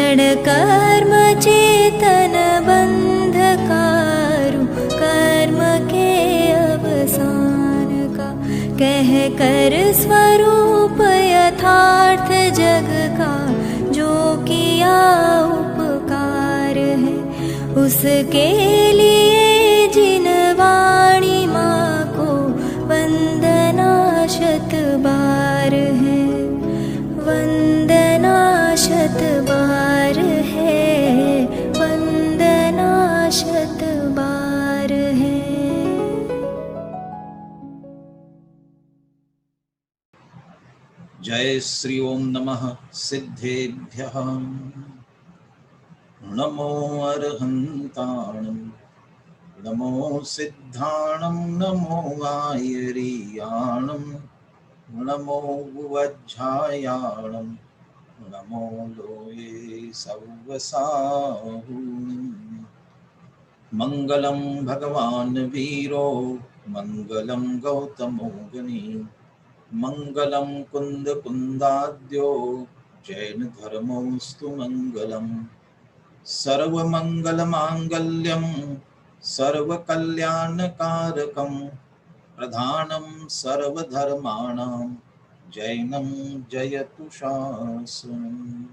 जड़ कर्म चेतन बंधकारु, कर्म के अवसान का कह कर स्वरूप यथार्थ जग का, जो किया उपकार है उसके लिए जिन वाणी माँ को वंदना शत बार है, वंदना शत बार है, वंदना शत बार है। जय श्री ओम नमः सिद्धेभ्यः। नमो अर्हन्ताणं, नमो सिद्धाणं, नमो आयर्याणं, नमो वज्झायाणं, नमो लोये सव्वसाहुणम्। मंगलं भगवान् वीरो, मंगलं गौतमो गणी, मंगलं कुंद कुंदाद्यो, जैन धर्मोस्तु मंगलम्। सर्वमंगलमांगल्यं सर्वकल्याणकारकं, प्रधानं सर्वधर्माणां जैनं जयतु शासनम्।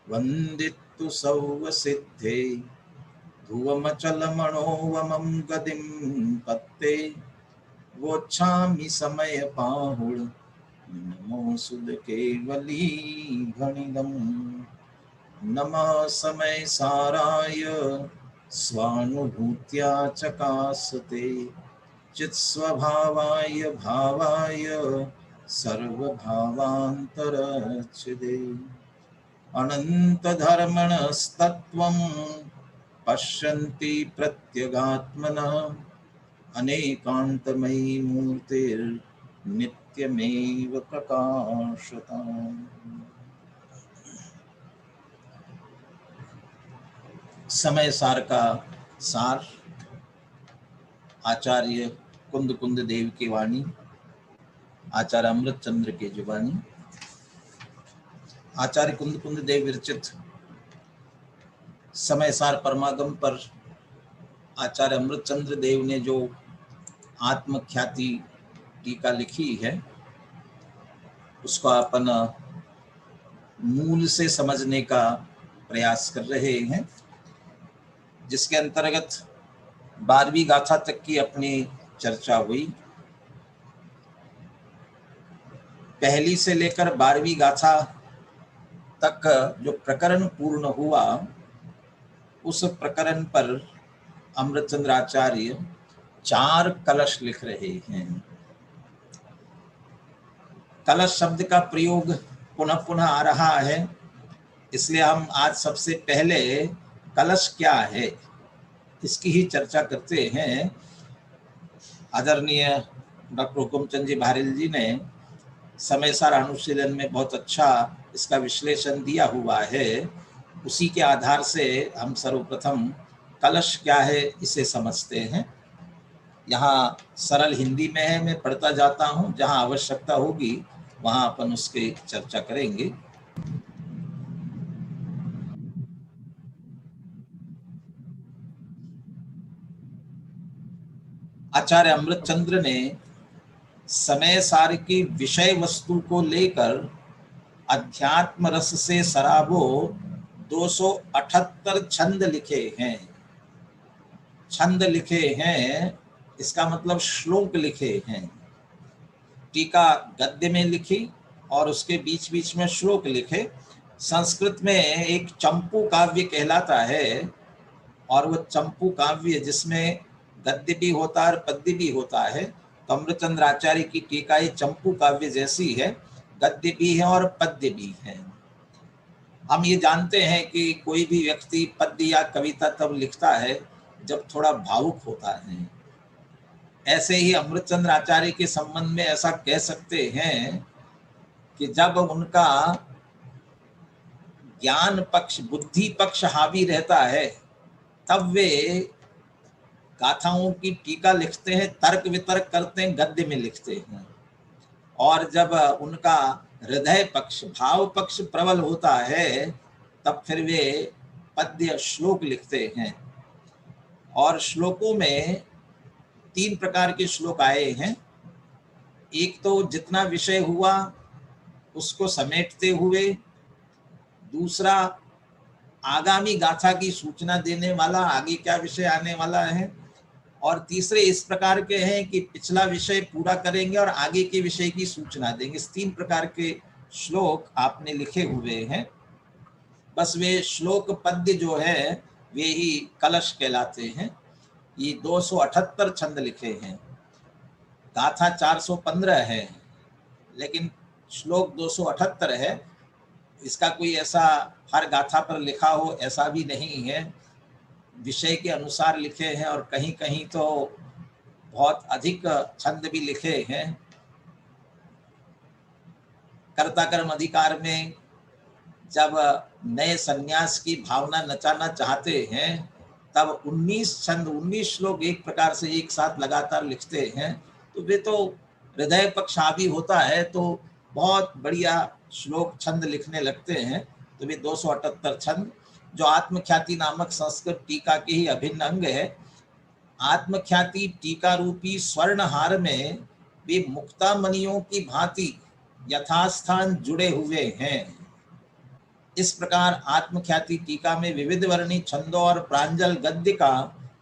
वन्दितु सौवसिद्धे ध्रुवमचलमणोवमं गतिं पत्ते, वोच्छामि समयपाहुळ नमो सुदकेवली भणिदम्। नमः समय साराय स्वानुभूत्या चकासते, चित्स्वभावाय भावाय सर्वभावान्तरच्छिदे। अनन्तधर्मणस्तत्त्वं पश्यन्ति प्रत्यगात्मनः, अनेकान्तमयी मूर्तिर्नित्यमेव प्रकाशताम्। समय सार का सार आचार्य कुंद कुंद देव की वाणी, आचार्य अमृत चंद्र की जुबानी। आचार्य कुंद कुंद देव विरचित समय सार परमागम पर आचार्य अमृत चंद्र देव ने जो आत्मख्याति टीका लिखी है, उसको अपन मूल से समझने का प्रयास कर रहे हैं, जिसके अंतर्गत 12वीं गाथा तक की अपनी चर्चा हुई। पहली से लेकर 12वीं गाथा तक जो प्रकरण पूर्ण हुआ, उस प्रकरण पर अमृतचंद्र आचार्य 4 कलश लिख रहे हैं। कलश शब्द का प्रयोग पुनः पुनः आ रहा है, इसलिए हम आज सबसे पहले कलश क्या है इसकी ही चर्चा करते हैं। आदरणीय डॉक्टर हुकुमचंद जी भारेल जी ने समय सार अनुशीलन में बहुत अच्छा इसका विश्लेषण दिया हुआ है। उसी के आधार से हम सर्वप्रथम कलश क्या है इसे समझते हैं। यहाँ सरल हिंदी में है, मैं पढ़ता जाता हूँ, जहाँ आवश्यकता होगी वहाँ अपन उसकी चर्चा करेंगे। आचार्य अमृतचंद्र ने समय सार की विषय वस्तु को लेकर अध्यात्म रस से सराबो 278 छंद लिखे हैं। छंद लिखे हैं इसका मतलब श्लोक लिखे हैं। टीका गद्य में लिखी और उसके बीच बीच में श्लोक लिखे। संस्कृत में एक चंपू काव्य कहलाता है, और वो चंपू काव्य जिसमें गद्य भी होता है और पद्य भी होता है। तो अमृतचंद्र आचार्य की टीका ये चंपू काव्य जैसी है, गद्य भी है और पद्य भी है। हम ये जानते हैं कि कोई भी व्यक्ति पद्य या कविता तब लिखता है जब थोड़ा भावुक होता है। ऐसे ही अमृतचंद्र आचार्य के संबंध में ऐसा कह सकते हैं कि जब उनका ज्ञान पक्ष, बुद्धि पक्ष हावी रहता है, तब वे गाथाओं की टीका लिखते हैं, तर्क वितर्क करते हैं, गद्य में लिखते हैं। और जब उनका हृदय पक्ष, भाव पक्ष प्रबल होता है, तब फिर वे पद्य श्लोक लिखते हैं। और श्लोकों में 3 प्रकार के श्लोक आए हैं। एक तो जितना विषय हुआ उसको समेटते हुए, दूसरा आगामी गाथा की सूचना देने वाला, आगे क्या विषय आने वाला है, और तीसरे इस प्रकार के हैं कि पिछला विषय पूरा करेंगे और आगे के विषय की सूचना देंगे। इस 3 प्रकार के श्लोक आपने लिखे हुए हैं। बस वे श्लोक पद्य जो है वे ही कलश कहलाते हैं। ये 278 छंद लिखे हैं, गाथा 415 है, लेकिन श्लोक 278 है। इसका कोई ऐसा हर गाथा पर लिखा हो ऐसा भी नहीं है, विषय के अनुसार लिखे हैं, और कहीं कहीं तो बहुत अधिक छंद भी लिखे हैं। कर्ता कर्म अधिकार में जब नए सन्यास की भावना नचाना चाहते हैं तब 19 छंद 19 श्लोक एक प्रकार से एक साथ लगातार लिखते हैं। तो वे तो हृदय पक्ष हावी होता है तो बहुत बढ़िया श्लोक छंद लिखने लगते हैं। तो वे 278 छंद जो आत्मख्याति नामक संस्कृत टीका के ही अभिन्न अंग है। आत्मख्याति टीका रूपी स्वर्णहार में वे मुक्तामणियों की भांति यथास्थान जुड़े हुए हैं। इस प्रकार आत्मख्याति टीका में विविध वर्णी छंदों और प्रांजल गद्य का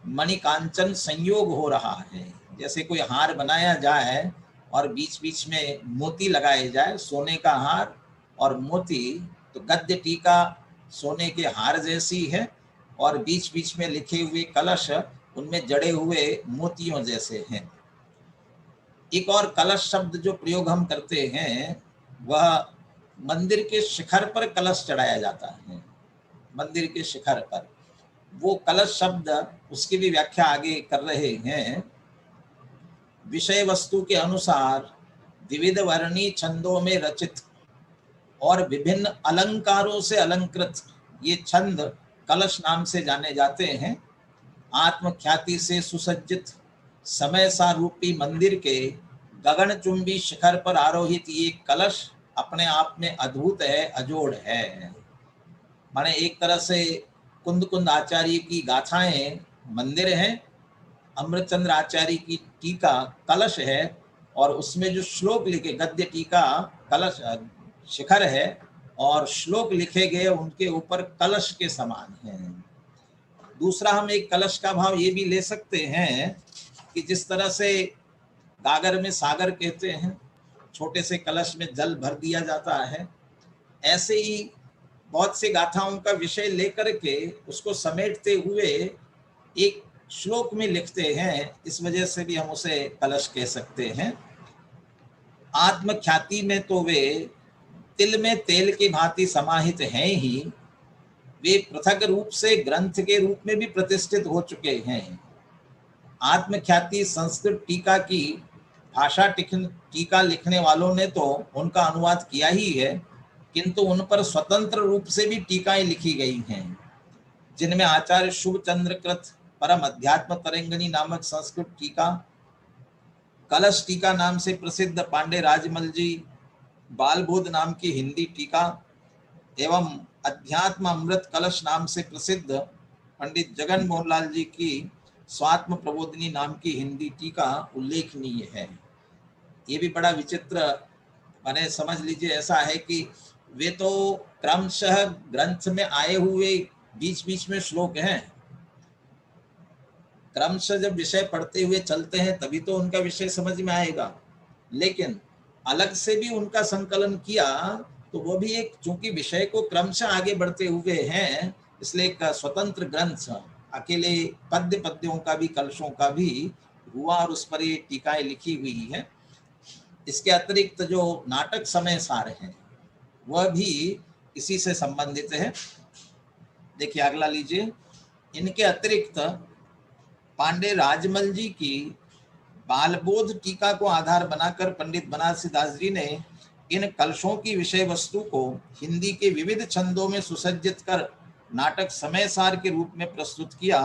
मणिकांचन संयोग हो रहा है। जैसे कोई हार बनाया जाए और बीच बीच में मोती लगाए जाए, सोने का हार और मोती, तो गद्य टीका सोने के हार जैसी है और बीच बीच में लिखे हुए कलश उनमें जड़े हुए मोतियों जैसे हैं। एक और कलश शब्द जो प्रयोग हम करते हैं वह मंदिर के शिखर पर कलश चढ़ाया जाता है। मंदिर के शिखर पर वो कलश शब्द, उसकी भी व्याख्या आगे कर रहे हैं। विषय वस्तु के अनुसार विविध वर्णी छंदों में रचित और विभिन्न अलंकारों से अलंकृत ये छंद कलश नाम से जाने जाते हैं। आत्मख्याति से सुसज्जित समय सारूपी मंदिर के गगनचुंबी शिखर पर आरोहित ये कलश अपने आप में अद्भुत है, अजोड़ है। माने एक तरह से कुंद कुंद आचार्य की गाथाएं मंदिर हैं, अमृतचंद्र आचार्य की टीका कलश है, और उसमें जो श्लोक लिखे गद्य टीका कलश शिखर है और श्लोक लिखे गए उनके ऊपर कलश के समान हैं। दूसरा हम एक कलश का भाव ये भी ले सकते हैं कि जिस तरह से गागर में सागर कहते हैं, छोटे से कलश में जल भर दिया जाता है, ऐसे ही बहुत से गाथाओं का विषय लेकर के उसको समेटते हुए एक श्लोक में लिखते हैं। इस वजह से भी हम उसे कलश कह सकते हैं। आत्मख्याति में तो वे तिल में तेल की भांति समाहित हैं ही, वे पृथक रूप से ग्रंथ के रूप में भी प्रतिष्ठित हो चुके हैं। आत्मख्याति संस्कृत टीका की भाषा टीका लिखने वालों ने तो उनका अनुवाद किया ही है, किंतु उन पर स्वतंत्र रूप से भी टीकाएं लिखी गई हैं, जिनमें आचार्य शुभचंद्र कृत परम अध्यात्म तरंगिणी नामक संस्कृत टीका, कलश टीका नाम से प्रसिद्ध पांडे राजमल जी बालबोध नाम की हिंदी टीका एवं अध्यात्म अमृत कलश नाम से प्रसिद्ध पंडित जगन मोहन लाल जी की स्वात्म प्रबोधिनी नाम की हिंदी टीका उल्लेखनीय है। ये भी बड़ा विचित्र, माने समझ लीजिए ऐसा है कि वे तो क्रमशः ग्रंथ में आए हुए बीच बीच में श्लोक हैं। क्रमशः जब विषय पढ़ते हुए चलते हैं तभी तो उनका विषय समझ में आएगा, लेकिन अलग से भी उनका संकलन किया तो वो भी एक, चूंकि विषय को क्रमशः आगे बढ़ते हुए हैं, इसलिए एक स्वतंत्र ग्रंथ अकेले पद्यों का भी कलशों का भी हुआ और उस पर ये टीकाएं लिखी हुई है। इसके अतिरिक्त जो नाटक समय सार हैं वह भी इसी से संबंधित है। देखिए अगला लीजिए। इनके अतिरिक्त पांडे राजमल जी की बालबोध टीका को आधार बनाकर पंडित बनारसी दास जी ने इन कलशों की विषय वस्तु को हिंदी के विविध छंदों में सुसज्जित कर नाटक समय सार के रूप में प्रस्तुत किया,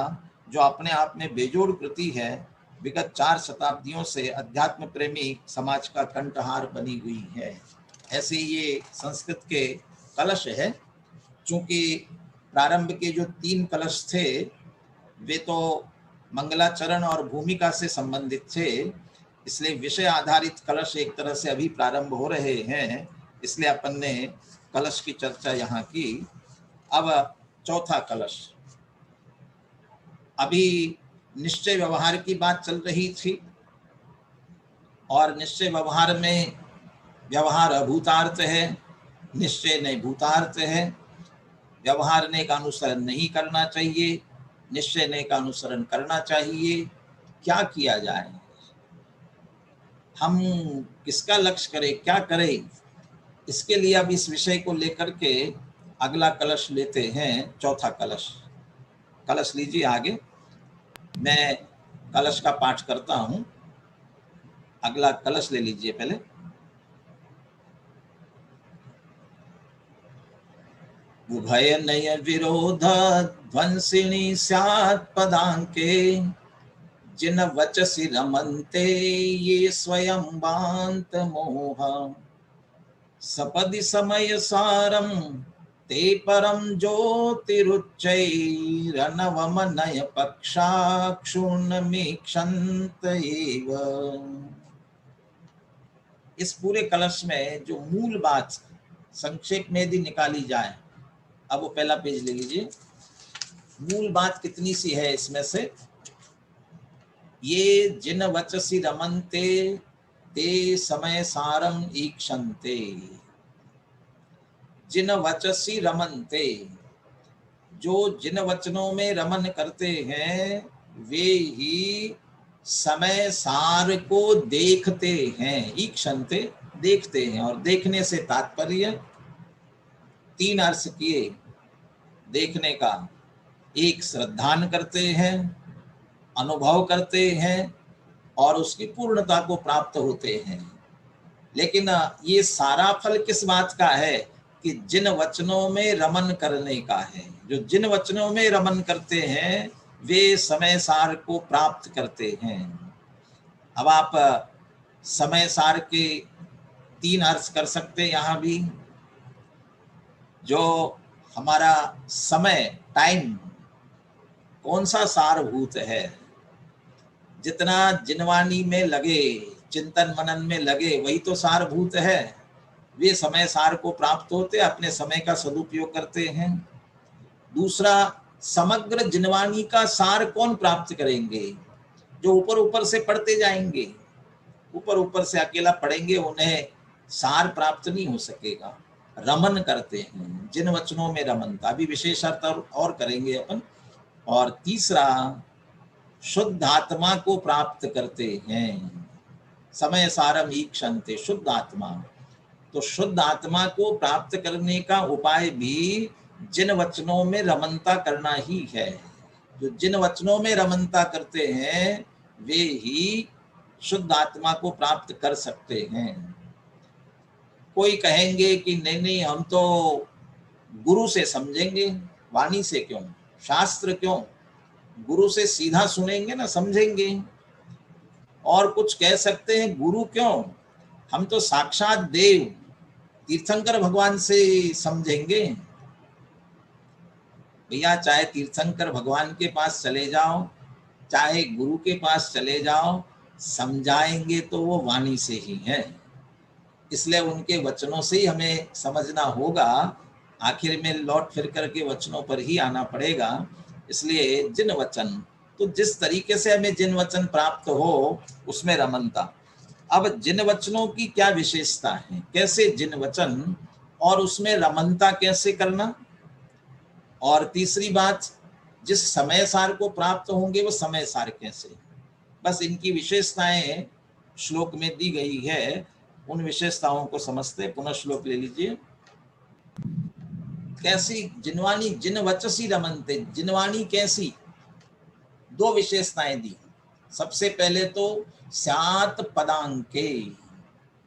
जो अपने आप में बेजोड़ कृति है। विगत 4 शताब्दियों से अध्यात्म प्रेमी समाज का कंठहार बनी हुई है। ऐसे ये संस्कृत के कलश है। चूंकि प्रारंभ के जो 3 कलश थे वे तो मंगलाचरण और भूमिका से संबंधित थे, इसलिए विषय आधारित कलश एक तरह से अभी प्रारंभ हो रहे हैं, इसलिए अपन ने कलश की चर्चा यहाँ की। अब चौथा कलश, अभी निश्चय व्यवहार की बात चल रही थी और निश्चय व्यवहार में व्यवहार अभूतार्थ है, निश्चय नहीं भूतार्थ है। व्यवहार ने का अनुसरण नहीं करना चाहिए, निश्चय ने का अनुसरण करना चाहिए। क्या किया जाए, हम किसका लक्ष्य करें, क्या करें, इसके लिए अब इस विषय को लेकर के अगला कलश लेते हैं, चौथा कलश। कलश लीजिए आगे, मैं कलश का पाठ करता हूं। अगला कलश ले लीजिए पहले। उभय नय विरोध ध्वंसिनी स्यात् पदांके, जिन वचसि रमन्ते ये स्वयं बांत मोह, सपदि समय सारम ते परम ज्योतिरुच्चैरनवमनय पक्षाक्षुण्णमीक्षन्त एव। इस पूरे कलश में जो मूल बात संक्षेप में यदि निकाली जाए, अब वो पहला पेज ले लीजिए। मूल बात कितनी सी है इसमें से, ये जिन वचसि रमन्ते ते समय सारम ईक्षन्ते। जिन वचसी रमन्ते, जो जिन वचनों में रमन करते हैं वे ही समय सार को देखते हैं। ईक्षन्ते, देखते हैं, और देखने से तात्पर्य 3 अर्थ किए देखने का। एक, श्रद्धान करते हैं, अनुभव करते हैं और उसकी पूर्णता को प्राप्त होते हैं। लेकिन ये सारा फल किस बात का है कि जिन वचनों में रमन करने का है। जो जिन वचनों में रमन करते हैं वे समय सार को प्राप्त करते हैं। अब आप समय सार के 3 अर्थ कर सकते हैं यहाँ भी। जो हमारा समय, टाइम, कौन सा सारभूत है, जितना जिनवानी में लगे, चिंतन मनन में लगे, वही तो सारभूत है। वे समय सार को प्राप्त होते, अपने समय का सदुपयोग करते हैं। दूसरा, समग्र जिनवानी का सार कौन प्राप्त करेंगे? जो ऊपर ऊपर से पढ़ते जाएंगे, ऊपर ऊपर से अकेला पढ़ेंगे, उन्हें सार प्राप्त नहीं हो सकेगा। रमन करते हैं, जिन वचनों में रमनता, अभी विशेष अर्थ और करेंगे अपन। और तीसरा, शुद्ध आत्मा को प्राप्त करते हैं। समय सारम ईक्षन्ते, शुद्ध आत्मा। तो शुद्ध आत्मा को प्राप्त करने का उपाय भी जिन वचनों में रमनता करना ही है। जो जिन वचनों में रमनता करते हैं वे ही शुद्ध आत्मा को प्राप्त कर सकते हैं। कोई कहेंगे कि नहीं नहीं, हम तो गुरु से समझेंगे, वाणी से क्यों, शास्त्र क्यों, गुरु से सीधा सुनेंगे ना, समझेंगे। और कुछ कह सकते हैं गुरु क्यों, हम तो साक्षात देव तीर्थंकर भगवान से समझेंगे। भैया, चाहे तीर्थंकर भगवान के पास चले जाओ, चाहे गुरु के पास चले जाओ, समझाएंगे तो वो वाणी से ही है। इसलिए उनके वचनों से ही हमें समझना होगा। आखिर में लौट फिर करके वचनों पर ही आना पड़ेगा। इसलिए जिन वचन, तो जिस तरीके से हमें जिन वचन प्राप्त हो उसमें रमनता। अब जिन वचनों की क्या विशेषता है, कैसे जिन वचन, और उसमें रमनता कैसे करना। और तीसरी बात, जिस समय सार को प्राप्त होंगे वो समय सार कैसे। बस इनकी विशेषताएं श्लोक में दी गई है, उन विशेषताओं को समझते। पुनः श्लोक ले लीजिए। कैसी जिनवाणी, जिन वचसी रमनते, जिनवाणी कैसी, 2 विशेषताएं दी। सबसे पहले तो स्यात् पदांके,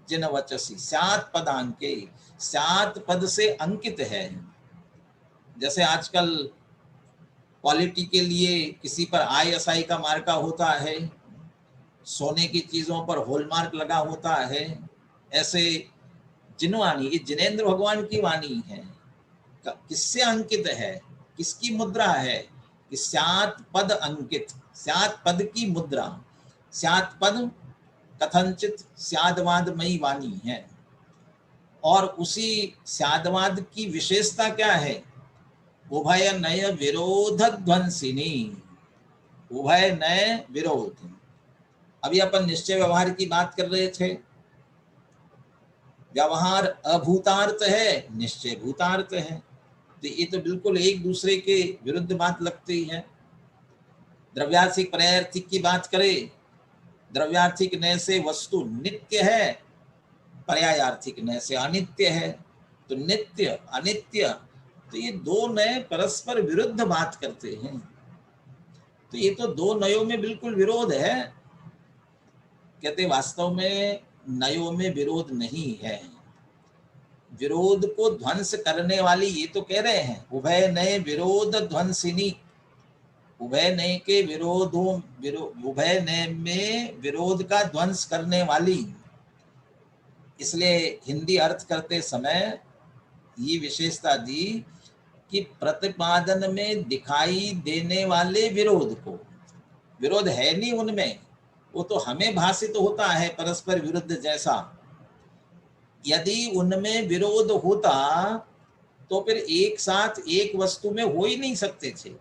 जिन वचसी, स्यात् पदांके, स्यात् पद से अंकित है। जैसे आजकल क्वालिटी के लिए किसी पर ISI का मार्का होता है, सोने की चीजों पर हॉलमार्क लगा होता है, ऐसे जिनवाणी, ये जिनेंद्र भगवान की वाणी है। किससे अंकित है, किसकी मुद्रा है कि स्यात् पद अंकित, स्यात् पद की मुद्रा। स्यात् पद कथनचित स्यादवादमयी वाणी है, और उसी स्यादवाद की विशेषता क्या है, उभय नय विरोध ध्वंसिनी, उभय नय विरोध। अभी अपन निश्चय व्यवहार की बात कर रहे थे। व्यवहार अभूतार्थ है, निश्चय भूतार्थ है, तो ये तो बिल्कुल एक दूसरे के विरुद्ध बात लगती है। द्रव्यार्थिक पर्यायार्थिक की बात करें, द्रव्यार्थिक नय से वस्तु नित्य है, पर्यायार्थिक नय से अनित्य है। तो नित्य अनित्य, तो ये दो नय परस्पर विरुद्ध बात करते हैं। तो ये तो दो नयों में बिल्कुल विरोध है। कहते वास्तव में नयों में विरोध नहीं है, विरोध को ध्वंस करने वाली ये तो कह रहे हैं उभय नय विरोध ध्वंसिनी, उभय नय के विरोधों, उभय नय में विरोध का ध्वंस करने वाली। इसलिए हिंदी अर्थ करते समय ये विशेषता दी कि प्रतिपादन में दिखाई देने वाले विरोध को, विरोध है नहीं उनमें, वो तो हमें भाषित होता है परस्पर विरुद्ध जैसा। यदि उनमें विरोध होता तो फिर एक साथ एक वस्तु में हो ही नहीं सकते थे।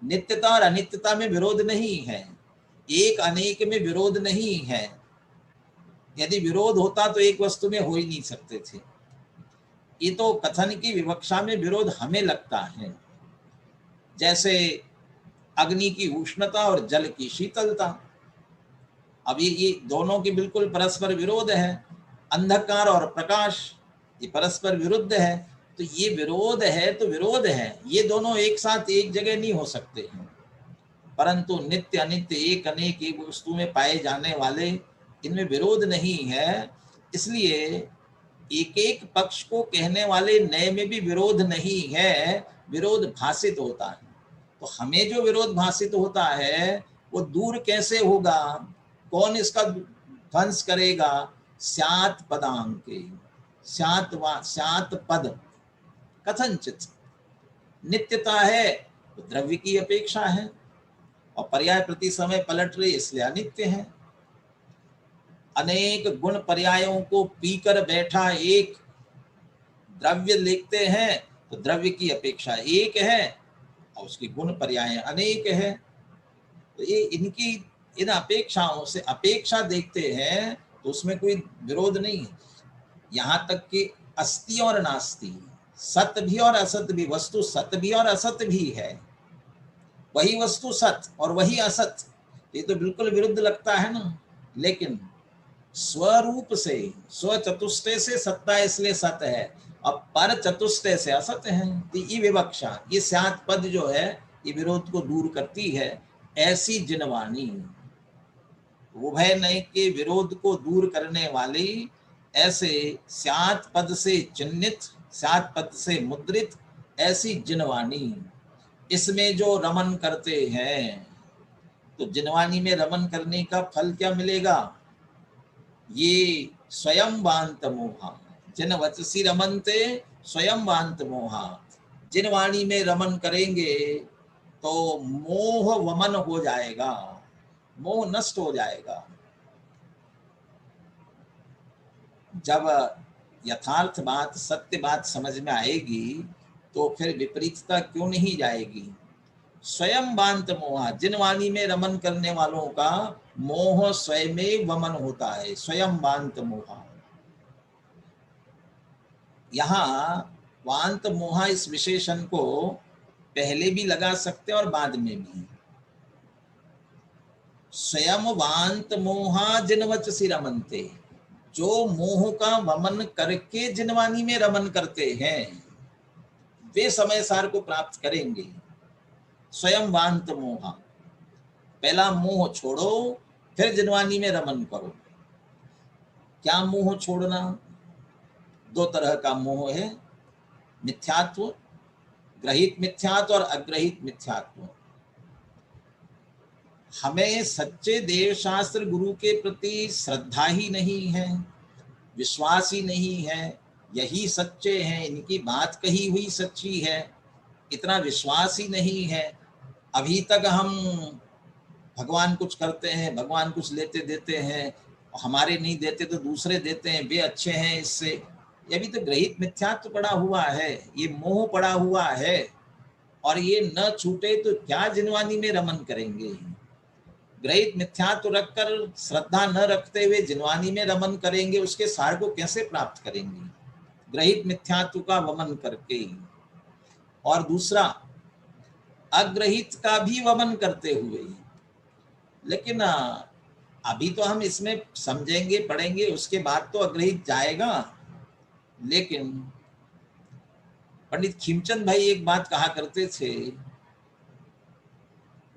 नित्यता और अनित्यता में विरोध नहीं है, एक अनेक में विरोध नहीं है। यदि विरोध होता तो एक वस्तु में हो ही नहीं सकते थे। ये तो कथन की विवक्षा में विरोध हमें लगता है, जैसे अग्नि की उष्णता और जल की शीतलता। अब ये दोनों की बिल्कुल परस्पर विरोध है। अंधकार और प्रकाश ये परस्पर विरुद्ध है। तो ये विरोध है तो विरोध है, ये दोनों एक साथ एक जगह नहीं हो सकते हैं। परंतु नित्य अनित्य एक अनेक एक वस्तु में पाए जाने वाले, इनमें विरोध नहीं है। इसलिए एक एक पक्ष को कहने वाले नए में भी विरोध नहीं है, विरोध भाषित होता है। तो हमें जो विरोध भाषित होता है वो दूर कैसे होगा, कौन इसका ध्वंस करेगा? स्यात् पदांके, स्यात् पद कथनचित, नित्यता है तो द्रव्य की अपेक्षा है, और पर्याय प्रति समय पलट रही इसलिए अनित्य है। अनेक गुण पर्यायों को पीकर बैठा एक द्रव्य लिखते हैं तो द्रव्य की अपेक्षा एक है और उसकी गुण पर्याय अनेक है। तो ये इनकी इन अपेक्षाओं से अपेक्षा देखते हैं तो उसमें कोई विरोध नहीं है। यहाँ तक कि अस्ति और नास्ति, सत्य भी और असत्य भी, वस्तु सत्य भी और असत्य भी है, वही वस्तु सत्य और वही असत्य, ये तो बिल्कुल विरुद्ध लगता है ना। लेकिन स्वरूप से, स्व चतुष्टय से सत्ता इसलिए सत्य है, अब पर चतुष्टय से असत्य है। तो ये विवक्षा, ये स्यात् पद जो है ये विरोध को दूर करती है। ऐसी जिनवाणी, उभय नय के विरोध को दूर करने वाली, ऐसे स्यात् पद से चिन्हित, स्यात् पद से मुद्रित ऐसी जिनवाणी, इसमें जो रमन करते हैं, तो जिनवाणी में रमन करने का फल क्या मिलेगा? ये स्वयं वांत मोहा, जिन वचसी रमनते स्वयं वांत मोहा। जिन वाणी में रमन करेंगे तो मोह वमन हो जाएगा, मोह नष्ट हो जाएगा। जब यथार्थ बात, सत्य बात समझ में आएगी तो फिर विपरीतता क्यों नहीं जाएगी। स्वयं वांत मोहा, जिन वाणी में रमन करने वालों का मोह स्वयं में वमन होता है, स्वयं वांत मोहा। यहाँ वांत मोहा इस विशेषण को पहले भी लगा सकते और बाद में भी। स्वयं वांत मोहा जिन वचसी रमनते, जो मोह का वमन करके जिन वाणी में रमन करते हैं वे समय सार को प्राप्त करेंगे। स्वयं वांत मोहा, पहला मोह छोड़ो फिर जिनवानी में रमन करो। क्या मोह छोड़ना? दो तरह का मोह है, मिथ्यात्व, ग्रहित मिथ्यात्व और अग्रहित मिथ्यात्व। हमें सच्चे देव शास्त्र गुरु के प्रति श्रद्धा ही नहीं है, विश्वास ही नहीं है, यही सच्चे हैं, इनकी बात कही हुई सच्ची है, इतना विश्वास ही नहीं है। अभी तक हम भगवान कुछ करते हैं, भगवान कुछ लेते देते हैं, हमारे नहीं देते तो दूसरे देते हैं, वे अच्छे हैं इससे। ये भी तो ग्रहित मिथ्यात्व पड़ा हुआ है, ये मोह पड़ा हुआ है। और ये न छूटे तो क्या जिनवानी में रमन करेंगे। ग्रहित मिथ्यात्व रखकर श्रद्धा न रखते हुए जिनवानी में रमन करेंगे, उसके सार को कैसे प्राप्त करेंगे? ग्रहित मिथ्यात्व का वमन करके। और दूसरा, अग्रहित का भी वमन करते हुए। लेकिन अभी तो हम इसमें समझेंगे पढ़ेंगे, उसके बाद तो अग्रहित जाएगा। लेकिन पंडित खीमचंद भाई एक बात कहा करते थे,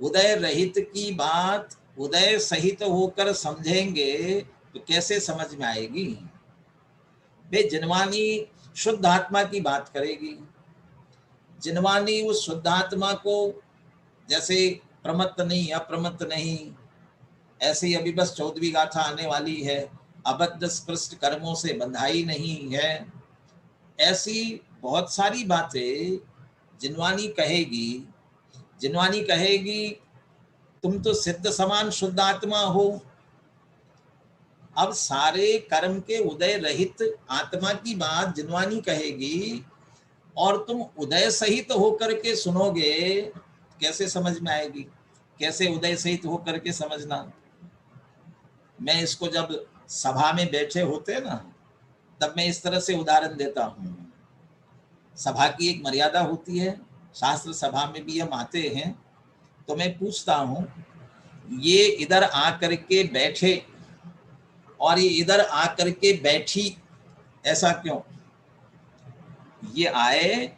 उदय रहित की बात उदय सहित होकर समझेंगे तो कैसे समझ में आएगी। वे जिनवानी शुद्ध आत्मा की बात करेगी। जिनवानी उस शुद्ध आत्मा को जैसे प्रमत्त नहीं, अप्रमत्त नहीं, ऐसे ही अभी बस 14वीं गाथा आने वाली है, अबद्ध स्पृष्ट कर्मों से बंधाई नहीं है। ऐसी बहुत सारी बातें जिनवानी कहेगी। जिनवानी कहेगी तुम तो सिद्ध समान शुद्ध आत्मा हो। अब सारे कर्म के उदय रहित आत्मा की बात जिनवानी कहेगी और तुम उदय सहित होकर के सुनोगे, कैसे समझ में आएगी? कैसे उदय सहित होकर के समझना? मैं इसको जब सभा में बैठे होते ना, तब मैं इस तरह से उदाहरण देता हूँ। सभा की एक मर्यादा होती है, शास्त्र सभा में भी हम आते हैं, तो मैं पूछता हूँ, ये इधर आकर के बैठे और ये इधर आकर के बैठी, ऐसा क्यों? ये आए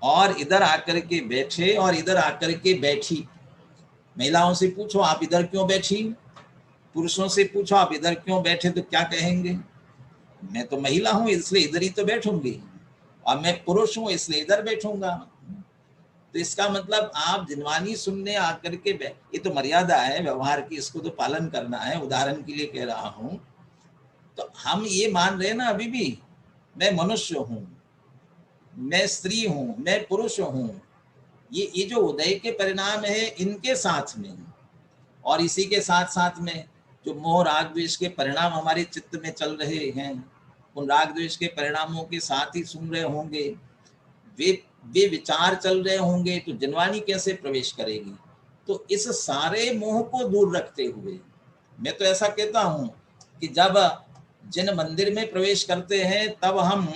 और इधर आकर के बैठे और इधर आकर के बैठी। महिलाओं से पूछो आप इधर क्यों बैठी, पुरुषों से पूछो आप इधर क्यों बैठे, तो क्या कहेंगे? मैं तो महिला हूं इसलिए इधर ही तो बैठूंगी, और मैं पुरुष हूं इसलिए इधर बैठूंगा। तो इसका मतलब आप जिनवानी सुनने आकर के ये तो मर्यादा है व्यवहार की, इसको तो पालन करना है, उदाहरण के लिए कह रहा हूं। तो हम ये मान रहे ना अभी भी, मैं मनुष्य हूं, मैं स्त्री हूं, मैं पुरुष हूं। ये जो उदय के परिणाम है इनके साथ में, और इसी के साथ साथ में जो मोह राग द्वेष के परिणाम हमारे चित्त में चल रहे हैं, उन राग द्वेष के परिणामों के साथ ही सुन रहे होंगे, वे विचार चल रहे होंगे, तो जिनवानी कैसे प्रवेश करेगी? तो इस सारे मोह को दूर रखते हुए मैं तो ऐसा कहता हूं कि जब जिन मंदिर में प्रवेश करते हैं तब हम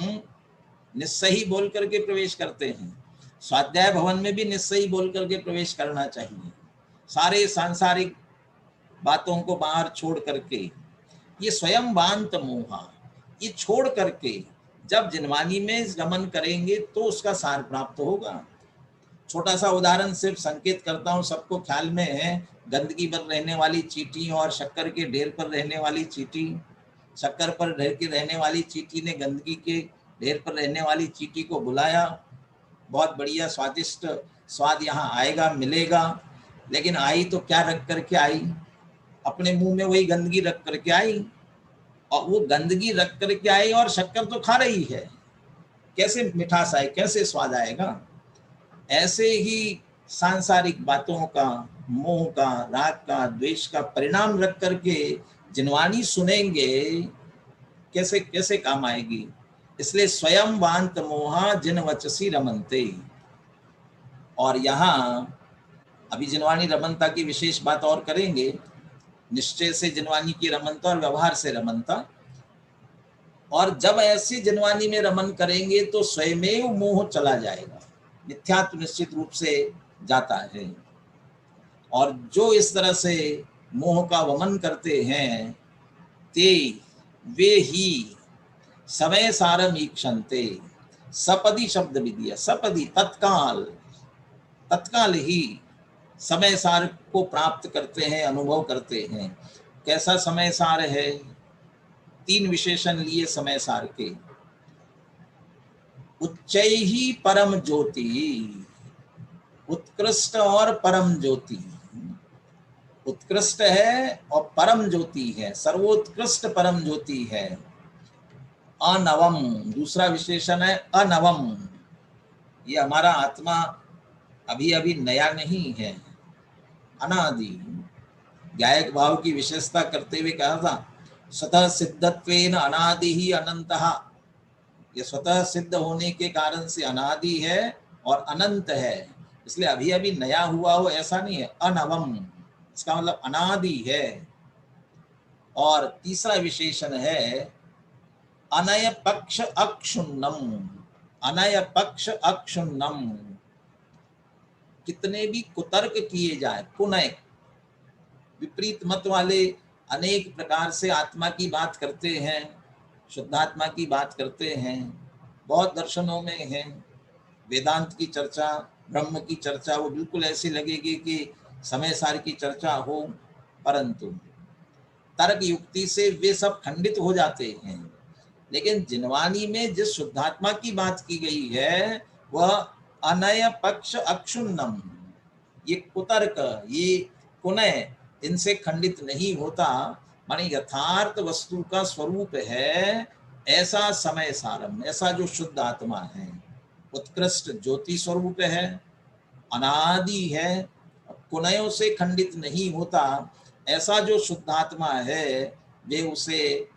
निस्सही बोल करके प्रवेश करते हैं। स्वाध्याय भवन में भी निस्सही बोल करके प्रवेश करना चाहिए। सारे सांसारिक बातों को बाहर छोड़ करके, ये स्वयं वांत मोहा, ये छोड़ करके जब जिनवानी में रमन करेंगे तो उसका सार प्राप्त होगा। छोटा सा उदाहरण सिर्फ संकेत करता हूँ, सबको ख्याल में है, गंदगी पर रहने वाली चींटी और शक्कर के ढेर पर रहने वाली चींटी। शक्कर पर ढेर के रहने वाली चींटी ने गंदगी के ढेर पर रहने वाली चींटी को बुलाया, बहुत बढ़िया स्वादिष्ट स्वाद यहाँ आएगा, मिलेगा। लेकिन आई तो क्या रख करके आई? अपने मुंह में वही गंदगी रख करके आई, और वो गंदगी रख करके आई और शक्कर तो खा रही है, कैसे मिठास आए, कैसे स्वाद आएगा? ऐसे ही सांसारिक बातों का, मोह का, राग का, द्वेष का परिणाम रख करके जिनवानी सुनेंगे, कैसे कैसे काम आएगी? इसलिए स्वयं वांत मोहा जिन वचसी रमनते। और यहाँ अभी जिनवानी रमनता की विशेष बात और करेंगे, निश्चय से जिनवानी की रमनता और व्यवहार से रमनता। और जब ऐसी जिनवानी में रमन करेंगे तो स्वयमेव मोह चला जाएगा, मिथ्यात्व निश्चित रूप से जाता है। और जो इस तरह से मोह का वमन करते हैं, ते वे ही समय सारम ईक्षन्ते। सपदी शब्द विधिया, सपदी तत्काल, तत्काल ही समय सार को प्राप्त करते हैं, अनुभव करते हैं। कैसा समय सार है? 3 विशेषण लिए समय सार के। उच्चैहि परम ज्योति, उत्कृष्ट और परम ज्योति। उत्कृष्ट है और परम ज्योति है, सर्वोत्कृष्ट परम ज्योति है। अनवम, दूसरा विशेषण है अनवम। ये हमारा आत्मा अभी अभी नया नहीं है, अनादि। गायक भाव की विशेषता करते हुए कहा था, स्वतः सिद्धत्वेन अनादि ही अनंतः। ये स्वतः सिद्ध होने के कारण से अनादि है और अनंत है, इसलिए अभी अभी नया हुआ हो ऐसा नहीं है। अनवम इसका मतलब अनादि है। और तीसरा विशेषण है अनय पक्ष अक्षुण्णम। अनय पक्ष अक्षुण्णम, कितने भी कुतर्क किए जाए, पुनः विपरीत मत वाले अनेक प्रकार से आत्मा की बात करते हैं, शुद्धात्मा की बात करते हैं, बहुत दर्शनों में है। वेदांत की चर्चा, ब्रह्म की चर्चा वो बिल्कुल ऐसी लगेगी कि समय सार की चर्चा हो, परंतु तर्क युक्ति से वे सब खंडित हो जाते हैं। लेकिन जिनवानी में जिस शुद्धात्मा की बात की गई है वह अनय पक्ष अक्षुण्णम, ये कुतर्क, ये पुनः इनसे खंडित नहीं होता। माने यथार्थ वस्तु का स्वरूप है ऐसा समय सारम, ऐसा जो शुद्ध आत्मा है, उत्कृष्ट ज्योति स्वरूप है, अनादि है, कुनयों से खंडित नहीं होता, ऐसा जो शुद्धात्मा है वे उसे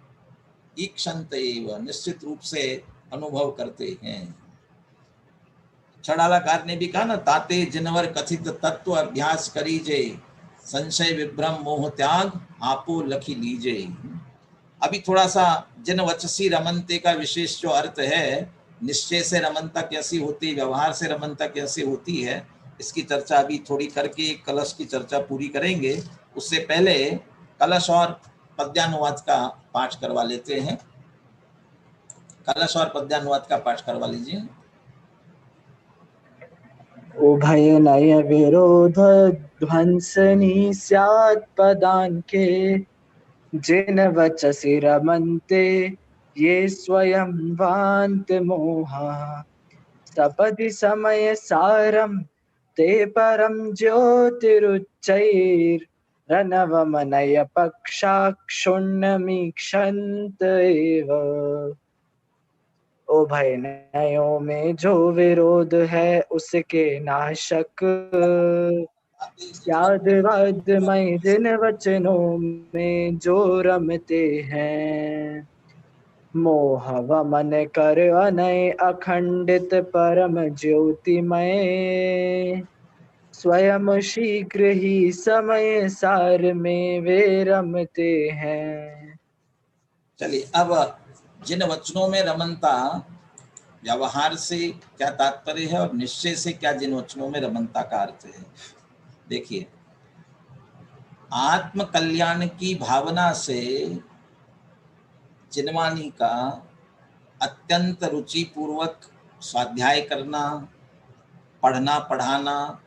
ईक्षंत एव, निश्चित रूप से अनुभव करते हैं। छड़ालाकार ने भी कहा ना, ताते जिनवर कथित तत्व अभ्यास करीजे, संशय विभ्रम मोह त्याग आपो लखी लीजे। अभी थोड़ा सा जिन वचसी रमनते का विशेष जो अर्थ है, निश्चय से रमनता कैसी होती है, व्यवहार से रमनता कैसे होती है, इसकी चर्चा अभी थोड़ी करके कलश की चर्चा पूरी करेंगे। उससे पहले कलश और पद्यानुवाद का पाठ करवा लेते हैं। कलश और पद्यानुवाद का पाठ करवा लीजिए। उभय नय विरोध ध्वंसनी स्यात् पदान्के, जिन वचसि रमन्ते ये स्वयं वान्त मोहा। सपदि समय सारम ते परम ज्योतिरुच्चैर्नवमनय पक्षाक्षुण्णमीक्षन्त एव। उभय नयों में जो विरोध है उसके नाशक, यादवादमय जिन वचनों में जो रमते हैं। मोह वमन कर अनय अखंडित परम ज्योतिमय, स्वयं शीघ्र ही समय सार में वे रमते हैं। चलिए, अब जिन वचनों में रमनता, व्यवहार से क्या तात्पर्य है और निश्चय से क्या जिन वचनों में रमनता का अर्थ है। देखिए, आत्म कल्याण की भावना से जिनवानी का अत्यंत रुचि पूर्वक स्वाध्याय करना, पढ़ना पढ़ाना,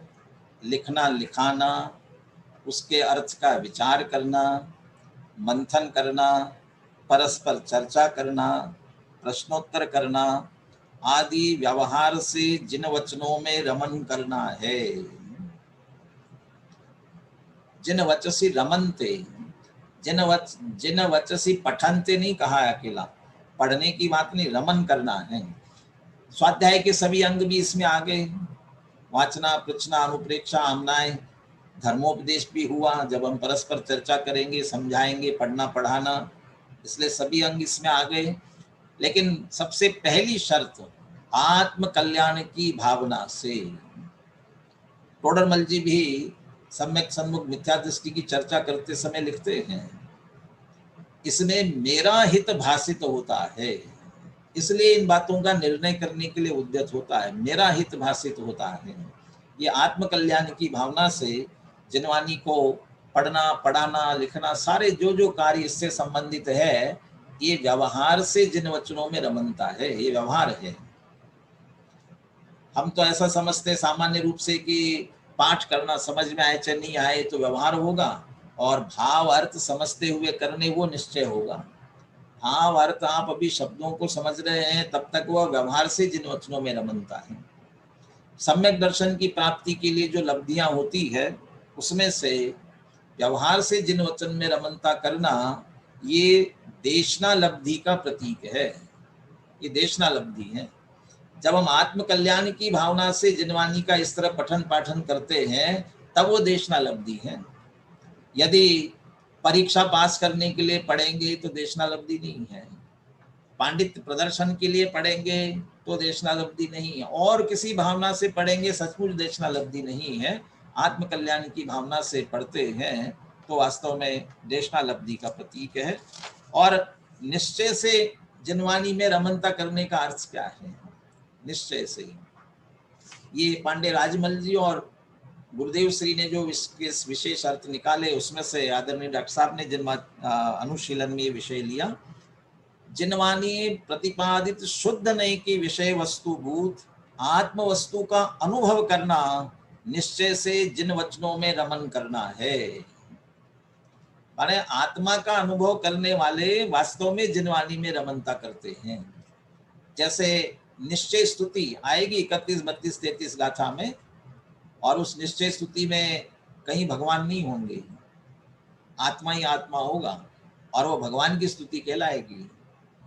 लिखना लिखाना, उसके अर्थ का विचार करना, मंथन करना, परस्पर चर्चा करना, प्रश्नोत्तर करना आदि व्यवहार से जिन वचनों में रमन करना है। जिन वचसी रमनते, जिन वचसी पठनते नहीं कहा है, अकेला पढ़ने की बात नहीं, रमन करना है। स्वाध्याय के सभी अंग भी इसमें आ गए, वाचना, पृच्छना, अनुप्रेक्षा, आमनाएं, धर्मोपदेश भी हुआ। जब हम परस्पर चर्चा करेंगे, समझाएंगे, पढ़ना पढ़ाना, इसलिए सभी अंग इसमें आ गए। लेकिन सबसे पहली शर्त आत्म कल्याण की भावना से। टोडरमल जी भी सम्यक सन्मुख मिथ्या दृष्टि की चर्चा करते समय लिखते हैं, इसमें मेरा हित भाषित होता है, इसलिए इन बातों का निर्णय करने के लिए उद्यत होता है, मेरा हित भाषित होता है। ये आत्म कल्याण की भावना से जिनवानी को पढ़ना पढ़ाना लिखना, सारे जो जो कार्य इससे संबंधित है, ये व्यवहार से जिन वचनों में रमनता है, ये व्यवहार है। हम तो ऐसा समझते हैं सामान्य रूप से कि पाठ करना समझ में आए चाहे नहीं आए तो व्यवहार होगा, और भाव अर्थ समझते हुए करने वो निश्चय होगा। भाव अर्थ आप अभी शब्दों को समझ रहे हैं, तब तक वह व्यवहार से जिन वचनों में रमनता है। सम्यक दर्शन की प्राप्ति के लिए जो लब्धियां होती है, उसमें से व्यवहार से जिन वचन में रमनता करना, ये देशना लब्धि का प्रतीक है। ये देशनालब्धि है। जब हम आत्म कल्याण की भावना से जिनवानी का इस तरह पठन पाठन करते हैं तब वो देशनालब्धि है। यदि परीक्षा पास करने के लिए पढ़ेंगे तो देशनालब्धि नहीं है, पांडित्य प्रदर्शन के लिए पढ़ेंगे तो देशनालब्धि नहीं है, और किसी भावना से पढ़ेंगे सचमुच देशनालब्धि नहीं है। आत्म कल्याण की भावना से पढ़ते हैं तो वास्तव में देशनालब्धि का प्रतीक है। और निश्चय से जिनवानी में रमनता करने का अर्थ क्या है? निश्चय से, ये पांडे राजमल जी और गुरुदेव श्री ने जो इसके विशेष अर्थ निकाले उसमें से आदरणीय डॉक्टर साहब ने जिन अनुशीलन में ये विषय लिया, जिनवानी प्रतिपादित शुद्ध नय की विषय वस्तुभूत आत्म वस्तु का अनुभव करना निश्चय से जिन वचनों में रमन करना है। माने आत्मा का अनुभव करने वाले वास्तव में जिनवानी में रमनता करते हैं। जैसे निश्चय स्तुति आएगी 31, 32, 33 गाथा में, और उस निश्चय स्तुति में कहीं भगवान नहीं होंगे, आत्मा ही आत्मा होगा और वो भगवान की स्तुति कहलाएगी।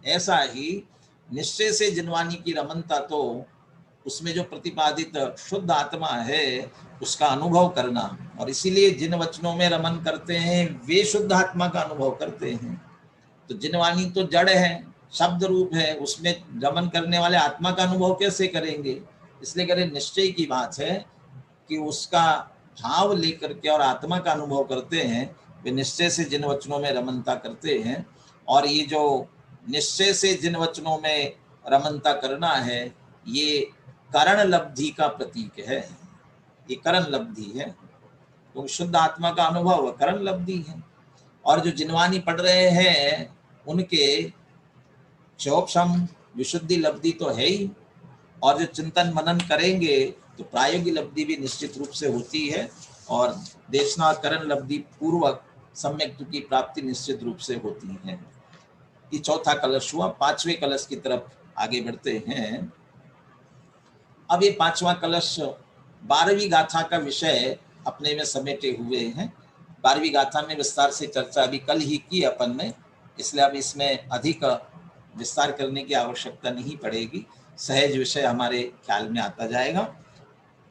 ऐसा ही निश्चय से जिनवानी की रमनता तो उसमें जो प्रतिपादित शुद्ध आत्मा है उसका अनुभव करना, और इसीलिए जिन वचनों में रमन करते हैं वे शुद्ध आत्मा का अनुभव करते हैं। तो जिनवानी तो जड़ है, शब्द रूप है, उसमें रमन करने वाले आत्मा का अनुभव कैसे करेंगे? इसलिए करें निश्चय की बात है कि उसका भाव लेकर के और आत्मा का अनुभव करते हैं, वे निश्चय से जिन वचनों में रमनता करते हैं। और ये जो निश्चय से जिन वचनों में रमनता करना है ये करण लब्धि का प्रतीक है, ये करण लब्धि है, तो शुद्ध आत्मा का अनुभव करण लब्धि है। और जो जिनवानी पढ़ रहे हैं उनके क्षोभशम विशुद्धि लब्धि तो है ही, और जो चिंतन मनन करेंगे तो प्रायोगिक लब्धि भी निश्चित रूप से होती है, और देशनाकरण लब्धि पूर्वक सम्यक की प्राप्ति निश्चित रूप से होती है। ये चौथा कलश हुआ। पांचवें कलश की तरफ आगे बढ़ते हैं। अब ये पांचवा कलश 12वीं गाथा का विषय अपने में समेटे हुए हैं। 12वीं गाथा में विस्तार से चर्चा अभी कल ही की अपन ने, इसलिए अब इसमें अधिक विस्तार करने की आवश्यकता नहीं पड़ेगी, सहज विषय हमारे ख्याल में आता जाएगा।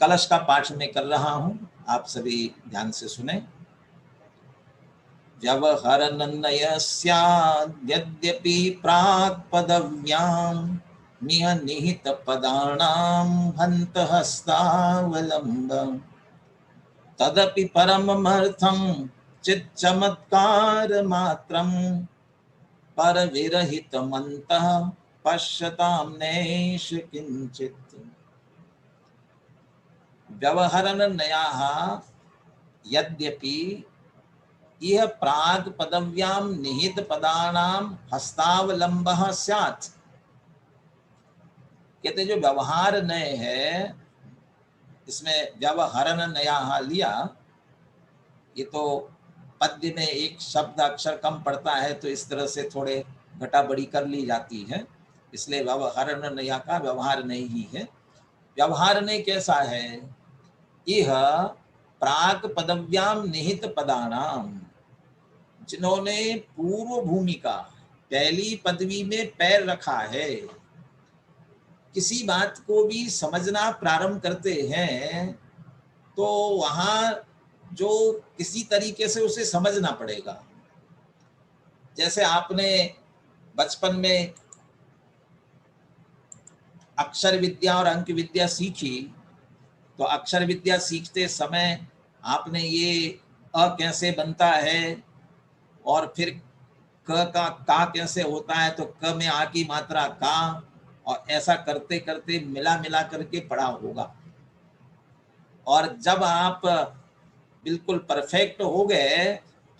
कलश का पाठ मैं कर रहा हूँ, आप सभी ध्यान से सुने। व्यवहरन्नय स्याद्यद्यपि प्राक् पदव्यां मिह निहित पदानां हन्त हस्तावलम्बं तदपि परममर्थं चिच्चमत्कार मात्रं परविरहितमन्तः पश्यतां नैष किंचित्। व्यवहरन्नयाः यद्यपि यह प्राग पदव्यां निहित पदानां हस्तावलंबः स्यात्। कहते जो व्यवहार नय है, इसमें व्यवहरन नया लिया, ये तो पद्य में एक शब्द अक्षर कम पड़ता है तो इस तरह से थोड़े घटा बड़ी कर ली जाती है, इसलिए व्यवहरन नया का व्यवहार नहीं ही है। व्यवहार नय कैसा है? यह प्राक पदव्याम निहित पदानाम, जिन्होंने पूर्व भूमिका पहली पदवी में पैर रखा है, किसी बात को भी समझना प्रारंभ करते हैं तो वहां जो किसी तरीके से उसे समझना पड़ेगा। जैसे आपने बचपन में अक्षर विद्या और अंक विद्या सीखी, तो अक्षर विद्या सीखते समय आपने ये अ कैसे बनता है और फिर का कैसे होता है, तो क में आ की मात्रा का, और ऐसा करते करते मिला मिला करके पढ़ा होगा। और जब आप बिल्कुल परफेक्ट हो गए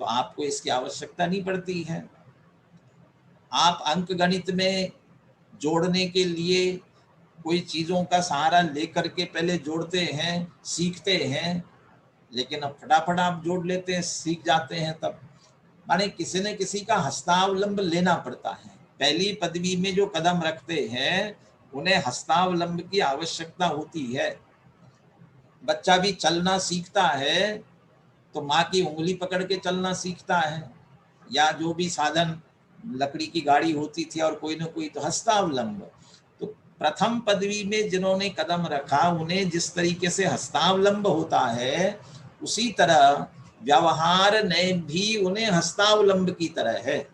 तो आपको इसकी आवश्यकता नहीं पड़ती है। आप अंक गणित में जोड़ने के लिए कोई चीज़ों का सहारा लेकर के पहले जोड़ते हैं, सीखते हैं, लेकिन अब फटाफट आप जोड़ लेते हैं, सीख जाते हैं। तब माने किसी न किसी का हस्तावलंब लेना पड़ता है। पहली पदवी में जो कदम रखते हैं उन्हें हस्तावलंब की आवश्यकता होती है। बच्चा भी चलना सीखता है तो माँ की उंगली पकड़ के चलना सीखता है, या जो भी साधन लकड़ी की गाड़ी होती थी और कोई ना कोई तो हस्तावलंब। तो प्रथम पदवी में जिन्होंने कदम रखा उन्हें जिस तरीके से हस्तावलंब होता है, उसी तरह व्यवहार ने भी उन्हें हस्तावलंब की तरह है।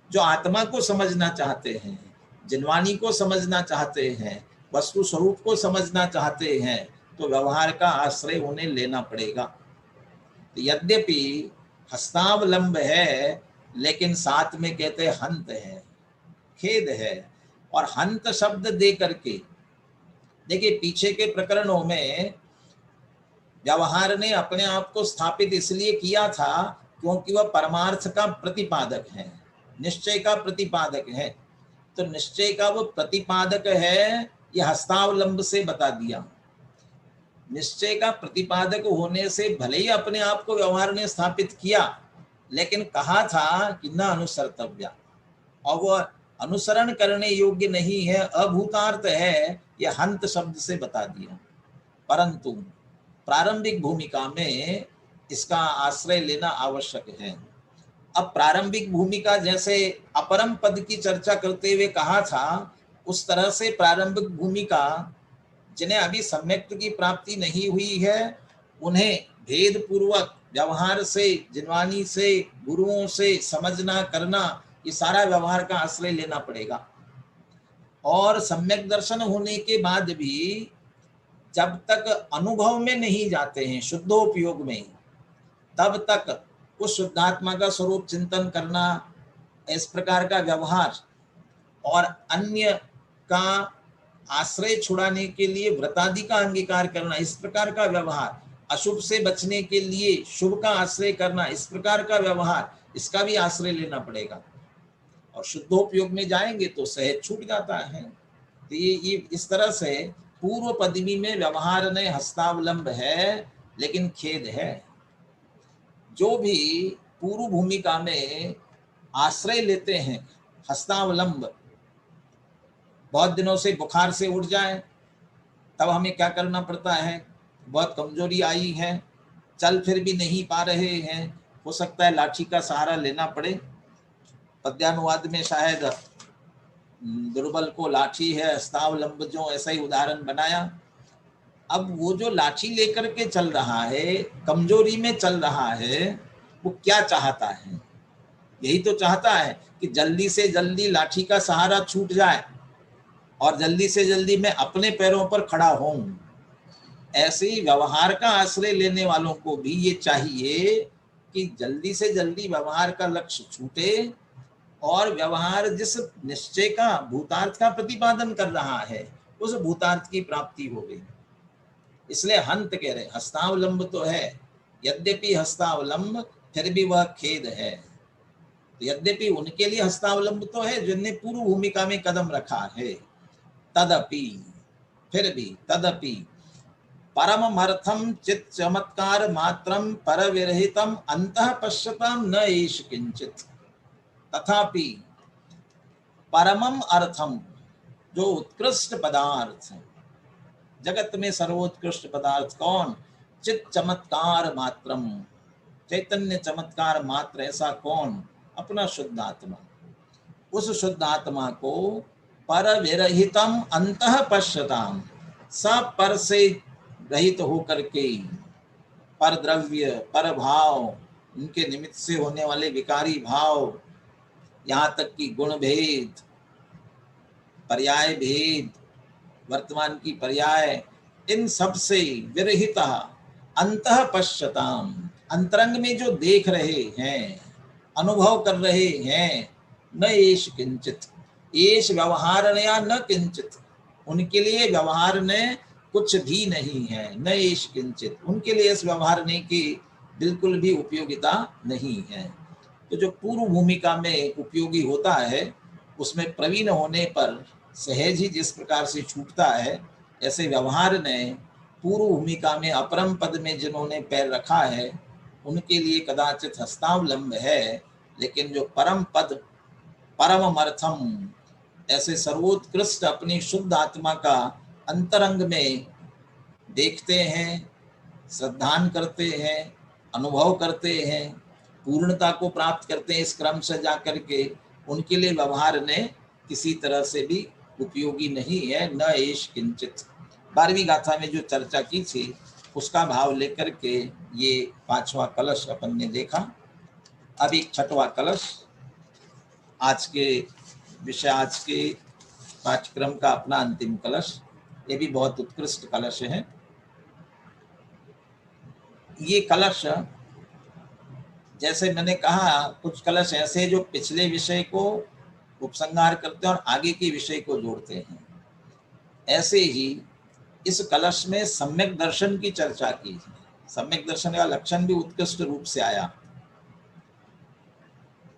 जो आत्मा को समझना चाहते हैं, जिनवानी को समझना चाहते हैं, वस्तु स्वरूप को समझना चाहते हैं, तो व्यवहार का आश्रय उन्हें लेना पड़ेगा। तो यद्यपि हस्तावलंब है, लेकिन साथ में कहते हंत है, खेद है। और हंत शब्द दे करके देखिए, पीछे के प्रकरणों में व्यवहार ने अपने आप को स्थापित इसलिए किया था क्योंकि वह परमार्थ का प्रतिपादक है, निश्चय का प्रतिपादक है। तो निश्चय का वो प्रतिपादक है, यह हस्तावलंब से बता दिया। निश्चय का प्रतिपादक होने से भले ही अपने आप को व्यवहार ने स्थापित किया, लेकिन कहा था कि न अनुसर्तव्य, और वह अनुसरण करने योग्य नहीं है, अभूतार्थ है, यह हंत शब्द से बता दिया। परंतु प्रारंभिक भूमिका में इसका आश्रय लेना आवश्यक है। अब प्रारंभिक भूमिका जैसे अपरम पद की चर्चा करते हुए कहा था, उस तरह से प्रारंभिक भूमिका जिन्हें अभी सम्यक्त की प्राप्ति नहीं हुई है, उन्हें भेद पूर्वक व्यवहार से, जिनवानी से, गुरुओं से समझना करना, ये सारा व्यवहार का आश्रय लेना पड़ेगा। और सम्यक दर्शन होने के बाद भी जब तक अनुभव में नहीं जाते हैं, शुद्धोपयोग में, तब तक उस शुद्धात्मा का स्वरूप चिंतन करना, इस प्रकार का व्यवहार, और अन्य का आश्रय छुड़ाने के लिए व्रतादि का अंगीकार करना, इस प्रकार का व्यवहार, अशुभ से बचने के लिए शुभ का आश्रय करना, इस प्रकार का व्यवहार, इसका भी आश्रय लेना पड़ेगा। और शुद्धोपयोग में जाएंगे तो सहज छूट जाता है। तो ये इस तरह से पूर्व पदवी में व्यवहार ने हस्तावलंब है, लेकिन खेद है, जो भी पूर्व भूमिका में आश्रय लेते हैं हस्तावलंब, बहुत दिनों से बुखार से उठ जाए, तब हमें क्या करना पड़ता है, बहुत कमजोरी आई है, चल फिर भी नहीं पा रहे हैं, हो सकता है लाठी का सहारा लेना पड़े। पद्यानुवाद में शायद दुर्बल को लाठी है, हस्तावलंब जो, ऐसा ही उदाहरण बनाया। अब वो जो लाठी लेकर के चल रहा है, कमजोरी में चल रहा है, वो क्या चाहता है? यही तो चाहता है कि जल्दी से जल्दी लाठी का सहारा छूट जाए और जल्दी से जल्दी मैं अपने पैरों पर खड़ा होऊं। ऐसे ही व्यवहार का आश्रय लेने वालों को भी ये चाहिए कि जल्दी से जल्दी व्यवहार का लक्ष्य छूटे और व्यवहार जिस निश्चय का, भूतार्थ का प्रतिपादन कर रहा है, उस भूतार्थ की प्राप्ति हो गई। इसलिए हंत कह रहे, हस्तावलंब तो है, यद्यपि हस्तावलंब, फिर भी वह खेद है। तो यद्यपि उनके लिए हस्तावलंब तो है जिनने पूर्व भूमिका में कदम रखा है, तदपि, फिर भी, तदपि परममर्थम चित चमत्कार मात्रम परविरहितम अंतः पश्यताम न एष किंचित। तथापि परमम अर्थम, जो उत्कृष्ट पदार्थ, जगत में सर्वोत्कृष्ट पदार्थ कौन? चित चमत्कार मात्रम, चैतन्य चमत्कार मात्र, ऐसा कौन? अपना शुद्ध आत्मा। उस शुद्ध आत्मा को पर विरहितम अंतः पश्यताम, सब पर से रहित होकर के, पर द्रव्य, पर भाव, उनके निमित्त से होने वाले विकारी भाव, यहाँ तक कि गुण भेद, पर्याय भेद, वर्तमान की पर्याय, इन सब से विरहित अंतः पश्यताम, अंतरंग में जो देख रहे हैं, अनुभव कर रहे हैं, न एष किंचित, एष व्यवहार नया न किंचित, उनके लिए व्यवहार ने कुछ भी नहीं है, न एष किंचित, उनके लिए इस व्यवहार ने की बिल्कुल भी उपयोगिता नहीं है। तो जो पूर्व भूमिका में उपयोगी होता है, उसमें प्रवीण होने पर सहज ही जिस प्रकार से छूटता है, ऐसे व्यवहार ने पूर्व भूमिका में अपरम पद में जिन्होंने पैर रखा है, उनके लिए कदाचित हस्तावलंब है, लेकिन जो परम पद, परममर्थम, ऐसे सर्वोत्कृष्ट अपनी शुद्ध आत्मा का अंतरंग में देखते हैं, श्रद्धान करते हैं, अनुभव करते हैं, पूर्णता को प्राप्त करते हैं, इस क्रम से जाकर के उनके लिए व्यवहार ने किसी तरह से भी उपयोगी नहीं है। न एष किंचित 12वीं गाथा में जो चर्चा की थी उसका भाव लेकर के ये 5वां कलश अपन ने देखा। अब एक 6वां कलश, आज के विषय, आज के पाठ्यक्रम का अपना अंतिम कलश, ये भी बहुत उत्कृष्ट कलश है। ये कलश, जैसे मैंने कहा, कुछ कलश ऐसे जो पिछले विषय को उपसंहार करते हैं और आगे के विषय को जोड़ते हैं। ऐसे ही इस कलश में सम्यक दर्शन की चर्चा की है। सम्यक दर्शन का लक्षण भी उत्कृष्ट रूप से आया।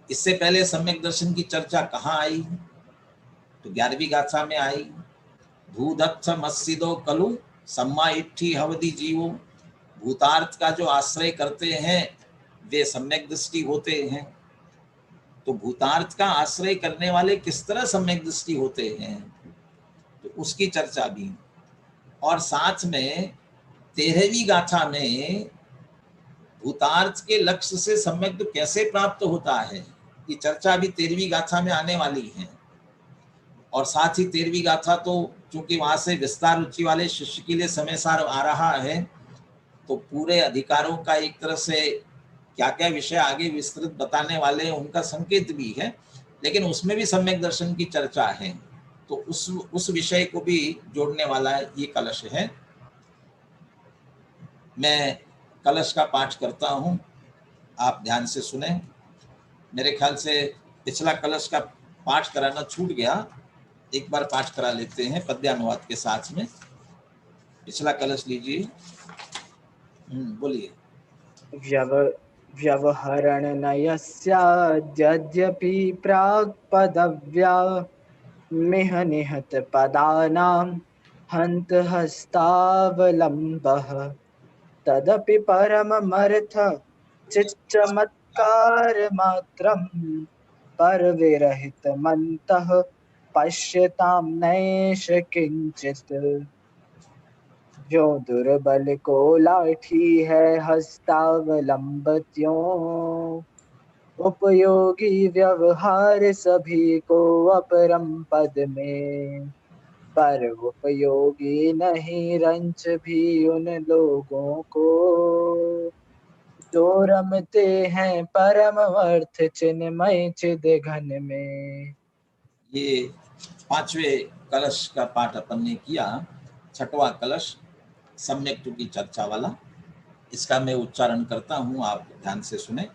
इससे पहले सम्यक दर्शन की चर्चा कहाँ आई? तो 11वीं गाथा में आई। भूदत्थ मस्सिदो कलु सम्मा इट्ठी हवदि जीवो। भूतार्थ का जो आश्रय करते हैं वे सम्यक दृष्टि होते हैं। तो भूतार्थ का आश्रय करने वाले किस तरह सम्यक दृष्टि होते हैं, तो उसकी चर्चा भी। और साथ में 13वीं गाथा में भूतार्थ के लक्ष्य से सम्यक कैसे प्राप्त होता है, ये चर्चा भी 13वीं गाथा में आने वाली है। और साथ ही 13वीं गाथा तो चूंकि वहां से विस्तार रुचि वाले शिष्य के लिए समय सार आ रहा है, तो पूरे अधिकारों का एक तरह से क्या क्या विषय आगे विस्तृत बताने वाले हैं उनका संकेत भी है, लेकिन उसमें भी सम्यक दर्शन की चर्चा है। तो उस विषय को भी जोड़ने वाला ये कलश है। मैं कलश का पाठ करता हूँ, आप ध्यान से सुने। मेरे ख्याल से पिछला कलश का पाठ कराना छूट गया, एक बार पाठ करा लेते हैं पद्यानुवाद के साथ में। पिछला कलश लीजिए। बोलिए। व्यवहरणनयस्याद्यपि प्राक्पदव्या मिह निहत पदानां हन्त हस्तावलम्बः तदपि परममर्थ चिच्चमत्कारमात्रं परविरहितमन्तः पश्यतां नैष किंचित्। जो दुर्बल को लाठी है हस्तावलंब त्यों, उपयोगी व्यवहार सभी को अपरम पद में, पर उपयोगी नहीं रंच भी उन लोगों को जो रमते हैं परम अर्थ चिन्मय चिद घन में। ये 5वें कलश का पाठ अपन ने किया। 6वां कलश सम्यक की चर्चा वाला, इसका मैं उच्चारण करता हूँ, आप ध्यान से सुने।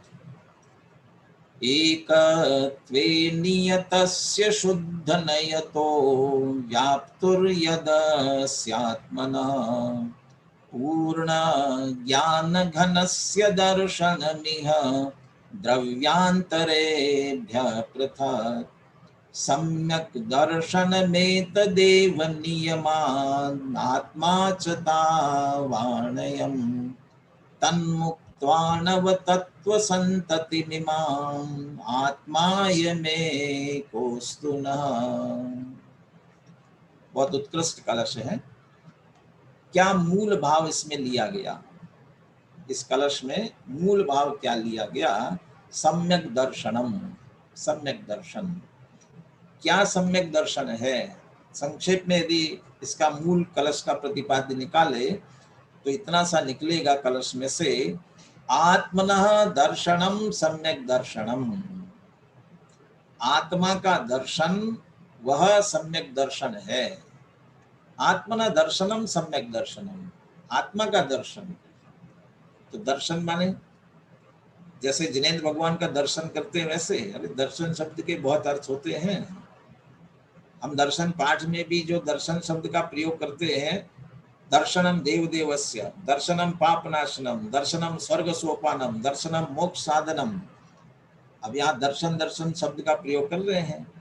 एकत्वे नियतस्य शुद्ध नयतो व्याप्तुर्यदस्यात्मनः पूर्ण ज्ञान घनस्य दर्शनमिह द्रव्यांतरेभ्यः पृथक् सम्यक दर्शनमेतदेव नियमान् आत्मा च तावाणयम् तन्मुक्त्वा नवतत्त्वसन्ततिमिमाम् आत्मायमेकोऽस्तु नः। बहुत उत्कृष्ट कलश है। क्या मूल भाव इसमें लिया गया? इस कलश में मूल भाव क्या लिया गया? सम्यक दर्शनम। सम्यक दर्शन क्या सम्यक दर्शन है? संक्षेप में यदि इसका मूल कलश का प्रतिपाद्य निकाले तो इतना सा निकलेगा कलश में से, आत्मनः दर्शनम सम्यक दर्शनम। आत्मा का दर्शन वह सम्यक दर्शन है। आत्मना दर्शनम सम्यक दर्शनम, आत्मा का दर्शन। तो दर्शन माने जैसे जिनेंद्र भगवान का दर्शन करते हैं वैसे, अरे दर्शन शब्द के बहुत अर्थ होते हैं। हम दर्शन पाठ में भी जो दर्शन शब्द का प्रयोग करते हैं, दर्शनम देवदेवस्य, दर्शनम पापनाशनम, दर्शनम स्वर्ग सोपानम, दर्शनम मोक्ष साधनम। अब यहाँ दर्शन दर्शन शब्द का प्रयोग कर रहे हैं,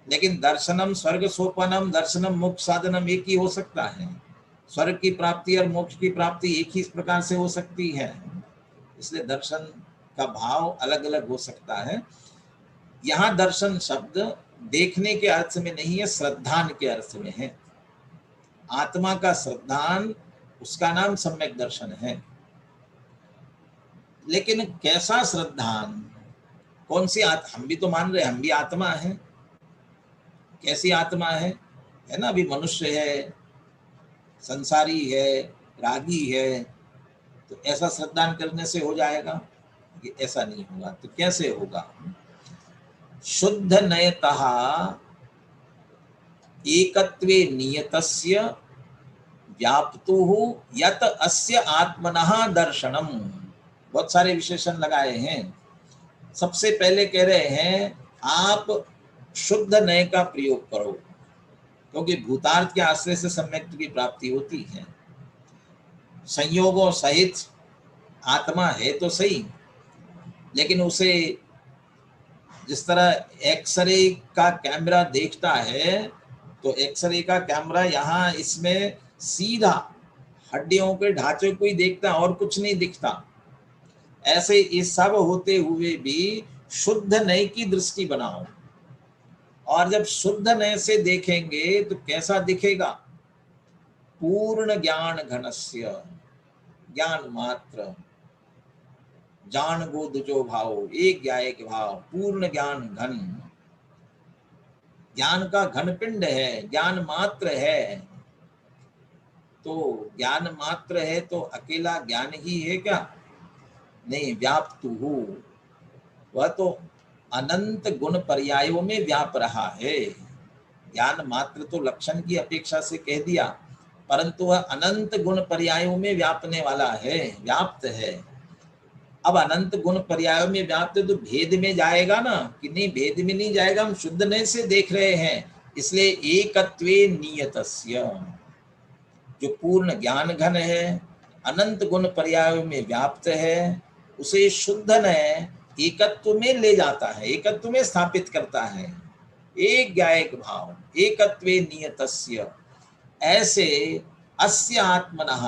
लेकिन दर्शनम स्वर्ग सोपानम, दर्शनम मोक्ष साधनम एक ही हो सकता है। स्वर्ग की प्राप्ति और मोक्ष की प्राप्ति एक ही इस प्रकार से हो सकती है, इसलिए दर्शन का भाव अलग अलग हो सकता है। यहाँ दर्शन शब्द देखने के अर्थ में नहीं है, श्रद्धान के अर्थ में है। आत्मा का श्रद्धान, उसका नाम सम्यक दर्शन है। लेकिन कैसा श्रद्धान? कौन सी हम भी तो मान रहे हम भी आत्मा है। कैसी आत्मा है ना, अभी मनुष्य है, संसारी है, रागी है, तो ऐसा श्रद्धान करने से हो जाएगा? कि ऐसा नहीं होगा। तो कैसे होगा? शुद्ध नयतः एकत्वे नियतस्य व्याप्तुः यत अस्य आत्मनः दर्शनम। बहुत सारे विशेषण लगाए हैं। सबसे पहले कह रहे हैं आप शुद्ध नय का प्रयोग करो, क्योंकि भूतार्थ के आश्रय से सम्यक की प्राप्ति होती है। संयोगों सहित आत्मा है तो सही, लेकिन उसे जिस तरह एक्सरे का कैमरा देखता है, तो एक्सरे का कैमरा यहाँ इसमें सीधा हड्डियों के ढांचे को ही देखता, और कुछ नहीं दिखता। ऐसे ये सब होते हुए भी शुद्ध नय की दृष्टि बनाओ, और जब शुद्ध नय से देखेंगे तो कैसा दिखेगा? पूर्ण ज्ञान घनस्य, ज्ञान मात्र, जान गोदुजो भाव, एक ज्ञायक भाव, पूर्ण ज्ञान घन, ज्ञान का घन पिंड है, ज्ञान मात्र है। तो ज्ञान मात्र है तो अकेला ज्ञान ही है क्या? नहीं, व्याप्तु हो, वह तो अनंत गुण पर्यायों में व्याप रहा है। ज्ञान मात्र तो लक्षण की अपेक्षा से कह दिया, परंतु वह अनंत गुण पर्यायों में व्यापने वाला है, व्याप्त है। अब अनंत गुण पर्यायों में व्याप्त तो भेद में जाएगा ना? कि नहीं, भेद में नहीं जाएगा। हम शुद्ध नय से देख रहे हैं, इसलिए एकत्वे नियतस्य, जो पूर्ण ज्ञान घन है, अनंत गुण पर्यायों में व्याप्त है, उसे शुद्ध नय एकत्व में ले जाता है, एकत्व में स्थापित करता है। एक ज्ञायक भाव, एकत्वे नियतस्य। ऐसे अस्य आत्मनः,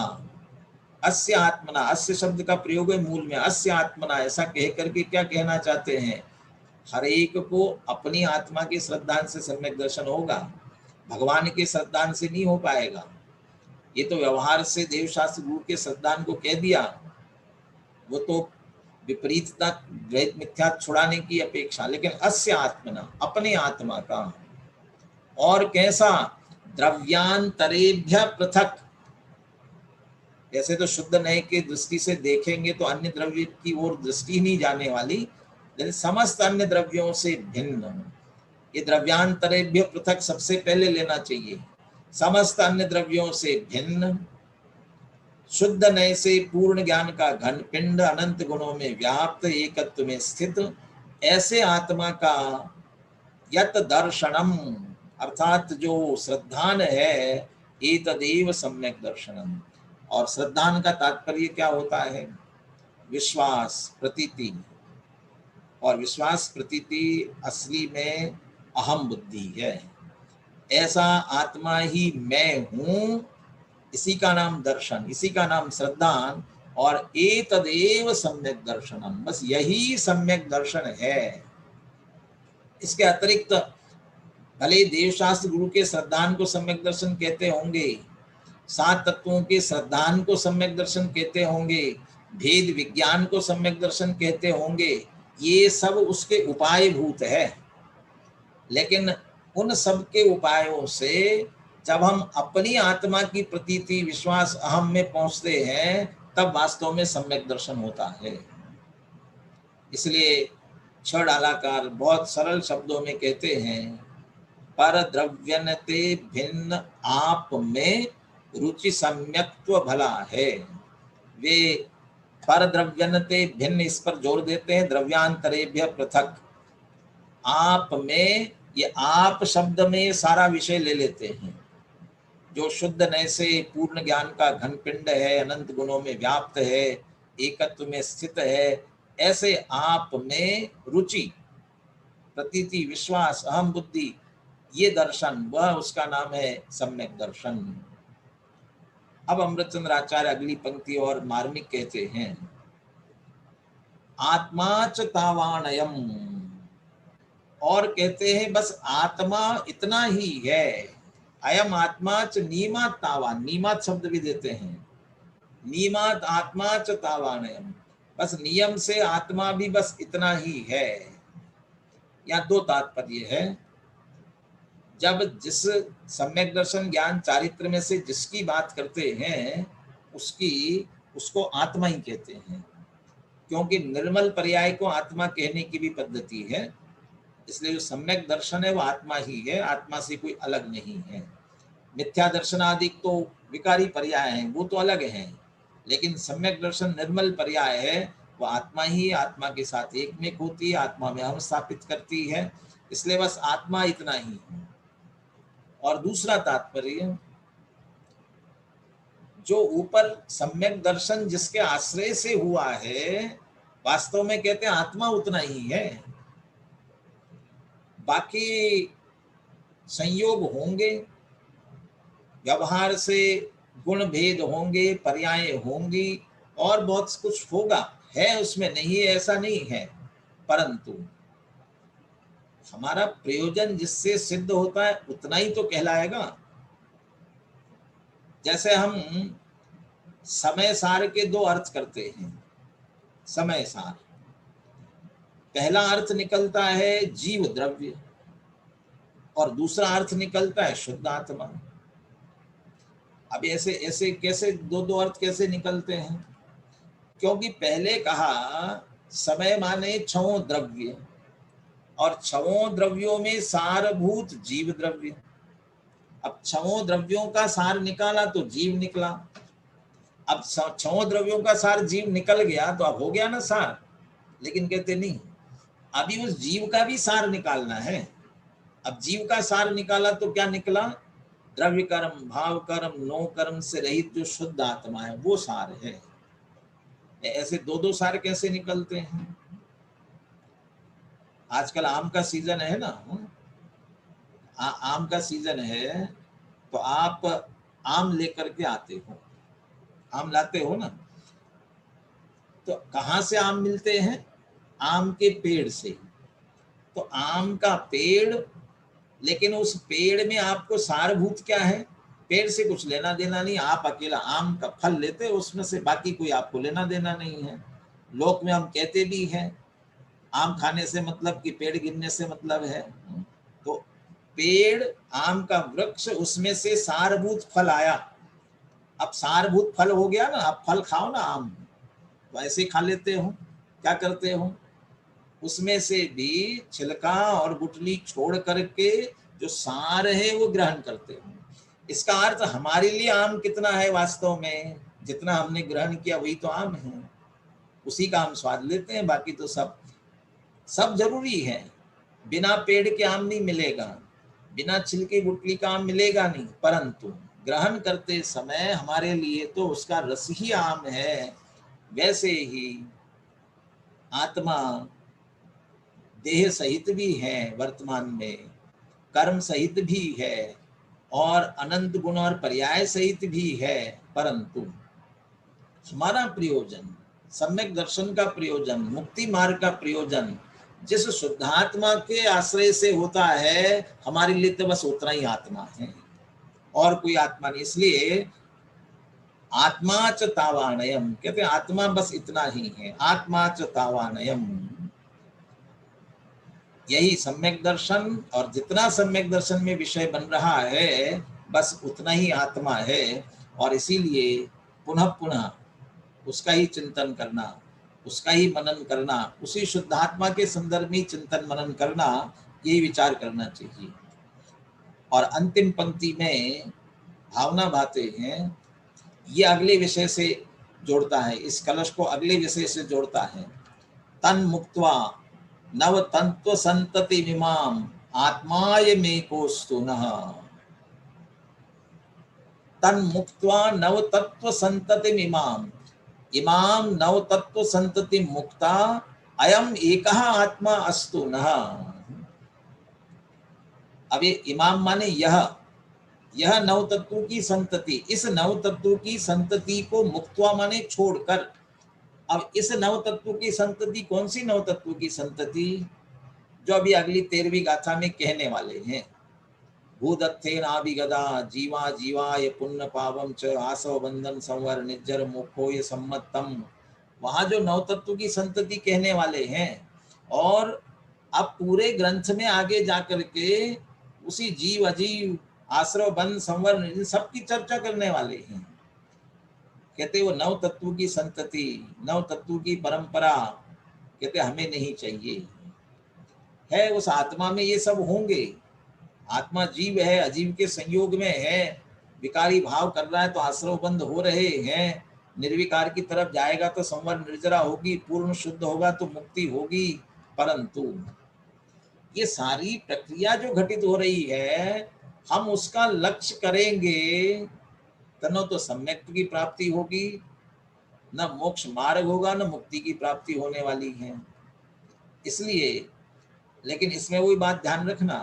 अस्य आत्मना, अस्य शब्द का प्रयोग है मूल में, अस्य आत्मना ऐसा कह करके क्या कहना चाहते हैं? हर एक को अपनी आत्मा के श्रद्धान से सम्यक दर्शन होगा, भगवान के श्रद्धान से नहीं हो पाएगा। ये तो व्यवहार से देवशास्त्र गुरु के श्रद्धान को कह दिया, वो तो विपरीतता द्वैत मिथ्या छुड़ाने की अपेक्षा। लेकिन अस्य आत्मना, अपने आत्मा का। और कैसा? द्रव्यांतरेभ्य पृथक। ऐसे तो शुद्ध नय की दृष्टि से देखेंगे तो अन्य द्रव्य की ओर दृष्टि नहीं जाने वाली, लेकिन समस्त अन्य द्रव्यों से भिन्न। ये द्रव्यांतरेभ्य पृथक सबसे पहले लेना चाहिए। समस्त अन्य द्रव्यों से भिन्न, शुद्ध नय से पूर्ण ज्ञान का घन पिंड, अनंत गुणों में व्याप्त, एकत्व में स्थित, ऐसे आत्मा का यत दर्शनम, अर्थात जो श्रद्धान है, एतदेव सम्यक दर्शनम। और श्रद्धान का तात्पर्य क्या होता है? विश्वास, प्रतीति। और विश्वास प्रतीति असली में अहम बुद्धि है। ऐसा आत्मा ही मैं हूं, इसी का नाम दर्शन, इसी का नाम श्रद्धान। और एतदेव सम्यक दर्शनम, बस यही सम्यक दर्शन है। इसके अतिरिक्त भले देवशास्त्र गुरु के श्रद्धान को सम्यक दर्शन कहते होंगे, 7 तत्वों के श्रद्धान को सम्यक दर्शन कहते होंगे, भेद विज्ञान को सम्यक दर्शन कहते होंगे, ये सब उसके उपाय भूत है। लेकिन उन सब के उपायों से जब हम अपनी आत्मा की प्रतीति, विश्वास, अहम में पहुंचते हैं, तब वास्तव में सम्यक दर्शन होता है। इसलिए छड़ालाकार बहुत सरल शब्दों में कहते हैं, पर द्रव्यनते भिन्न आप में रुचि सम्यक्त्व भला है। वे पर द्रव्यनते भिन्न, इस पर जोर देते हैं, द्रव्यांतरेभ्य पृथक। आप में, ये आप शब्द में सारा विषय ले लेते हैं। जो शुद्ध नय से पूर्ण ज्ञान का घन पिंड है, अनंत गुणों में व्याप्त है, एकत्व में स्थित है, ऐसे आप में रुचि, प्रतीति, विश्वास, अहम बुद्धि, ये दर्शन, वह उसका नाम है सम्यक दर्शन। अब अमृतचंद्र आचार्य अगली पंक्ति और मार्मिक कहते हैं, आत्मा च तावानयम। और कहते हैं बस आत्मा इतना ही है। अयम आत्मा च नीमात तावान, नीमात शब्द भी देते हैं, नीमात आत्मा च तावानयम, बस नियम से आत्मा भी बस इतना ही है। या दो तात्पर्य है। जब जिस सम्यक दर्शन ज्ञान चारित्र में से जिसकी बात करते हैं उसको आत्मा ही कहते हैं, क्योंकि निर्मल पर्याय को आत्मा कहने की भी पद्धति है। इसलिए जो सम्यक दर्शन है वो आत्मा ही है, आत्मा से कोई अलग नहीं है। मिथ्या दर्शन आदि तो विकारी पर्याय हैं, वो तो अलग हैं, लेकिन सम्यक दर्शन निर्मल पर्याय है, वो आत्मा ही आत्मा के साथ एकमेक होती है, आत्मा में हम स्थापित करती है। इसलिए बस आत्मा इतना ही है। और दूसरा तात्पर्य, जो ऊपर सम्यक दर्शन जिसके आश्रय से हुआ है, वास्तव में कहते हैं आत्मा उतना ही है। बाकी संयोग होंगे, व्यवहार से गुण भेद होंगे, पर्याय होंगी और बहुत कुछ होगा, है उसमें नहीं है ऐसा नहीं है, परंतु हमारा प्रयोजन जिससे सिद्ध होता है उतना ही तो कहलाएगा। जैसे हम समय सार के दो अर्थ करते हैं। समय सार, पहला अर्थ निकलता है जीव द्रव्य और दूसरा अर्थ निकलता है शुद्ध आत्मा। अब ऐसे ऐसे कैसे दो अर्थ कैसे निकलते हैं? क्योंकि पहले कहा समय माने छहों द्रव्य, और छहों द्रव्यों में सारभूत जीव द्रव्य। अब छहों द्रव्यों का सार निकाला तो जीव निकला। अब छहों द्रव्यों का सार जीव निकल गया तो अब हो गया ना सार। लेकिन कहते नहीं, अभी उस जीव का भी सार निकालना है। अब जीव का सार निकाला तो क्या निकला? द्रव्य कर्म, भाव कर्म, नो कर्म से रहित जो शुद्ध आत्मा है वो सार है। ऐसे दो सार कैसे निकलते हैं? आजकल आम का सीजन है ना, आम का सीजन है तो आप आम लेकर के आते हो, आम लाते हो ना, तो कहाँ से आम मिलते हैं? आम के पेड़ से। तो आम का पेड़, लेकिन उस पेड़ में आपको सारभूत क्या है? पेड़ से कुछ लेना देना नहीं, आप अकेला आम का फल लेते हो उसमें से, बाकी कोई आपको लेना देना नहीं है। लोक में हम कहते भी हैं आम खाने से मतलब कि पेड़ गिरने से मतलब है। तो पेड़, आम का वृक्ष, उसमें से सारभूत फल आया। अब सारभूत फल हो गया ना, आप फल खाओ ना आम, तो ऐसे खा लेते हो। क्या करते हो? उसमें से भी छिलका और गुठली छोड़ करके जो सार है वो ग्रहण करते हो। इसका अर्थ हमारे लिए आम कितना है? वास्तव में जितना हमने ग्रहण किया वही तो आम है, उसी का हम स्वाद लेते हैं। बाकी तो सब जरूरी है। बिना पेड़ के आम नहीं मिलेगा, बिना छिलके गुठली का आम मिलेगा नहीं, परंतु ग्रहण करते समय हमारे लिए तो उसका रस ही आम है। वैसे ही आत्मा देह सहित भी है, वर्तमान में कर्म सहित भी है और अनंत गुण और पर्याय सहित भी है, परंतु हमारा प्रयोजन, सम्यक दर्शन का प्रयोजन, मुक्ति मार्ग का प्रयोजन जिस शुद्धात्मा के आश्रय से होता है, हमारे लिए तो बस उतना ही आत्मा है और कोई आत्मा नहीं। इसलिए आत्मा च तावानयम, कहते हैं आत्मा बस इतना ही है। आत्मा च तावानयम, यही सम्यक दर्शन, और जितना सम्यक दर्शन में विषय बन रहा है बस उतना ही आत्मा है। और इसीलिए पुनः पुनः उसका ही चिंतन करना, उसका ही मनन करना, उसी शुद्धात्मा के संदर्भ में चिंतन मनन करना, यही विचार करना चाहिए। और अंतिम पंक्ति में भावना बातें हैं, ये अगले विषय से जोड़ता है, इस कलश को अगले विषय से जोड़ता है। तन मुक्त्वा नव तत्व संतति मिमाम आत्माय मेकोस्तु नः। तन मुक्त्वा नव तत्व संतति मिमाम, इमाम नव तत्व संतति मुक्ता अयम एकः आत्मा अस्तु नः। अब ये इमाम माने यह नव तत्व की संतति, इस नव तत्व की संतति को मुक्त्वा माने छोड़कर। अब इस नव तत्व की संतति कौन सी नव तत्व की संतति? जो अभी अगली 13वीं गाथा में कहने वाले हैं। भूदत्थे नाभिगदा जीवा जीवाय पुण्य पावम च आसव बंधन संवर निज्जर मोक्षोय सम्मतम। वहां जो नव तत्व की संतति कहने वाले हैं, और अब पूरे ग्रंथ में आगे जाकर के उसी जीव अजीव आश्रव बंध संवरण इन सबकी चर्चा करने वाले हैं। कहते वो नव तत्व की संतति, नव तत्व की परंपरा, कहते हमें नहीं चाहिए। है उस आत्मा में ये सब होंगे। आत्मा जीव है, अजीव के संयोग में है, विकारी भाव कर रहा है तो आश्रव बंद हो रहे हैं, निर्विकार की तरफ जाएगा तो संवर निर्जरा होगी, पूर्ण शुद्ध होगा तो मुक्ति होगी। परंतु ये सारी प्रक्रिया जो घटित हो रही है, हम उसका लक्ष्य करेंगे तनो तो सम्यक की प्राप्ति होगी, न मोक्ष मार्ग होगा, न मुक्ति की प्राप्ति होने वाली है। इसलिए लेकिन इसमें वही बात ध्यान रखना,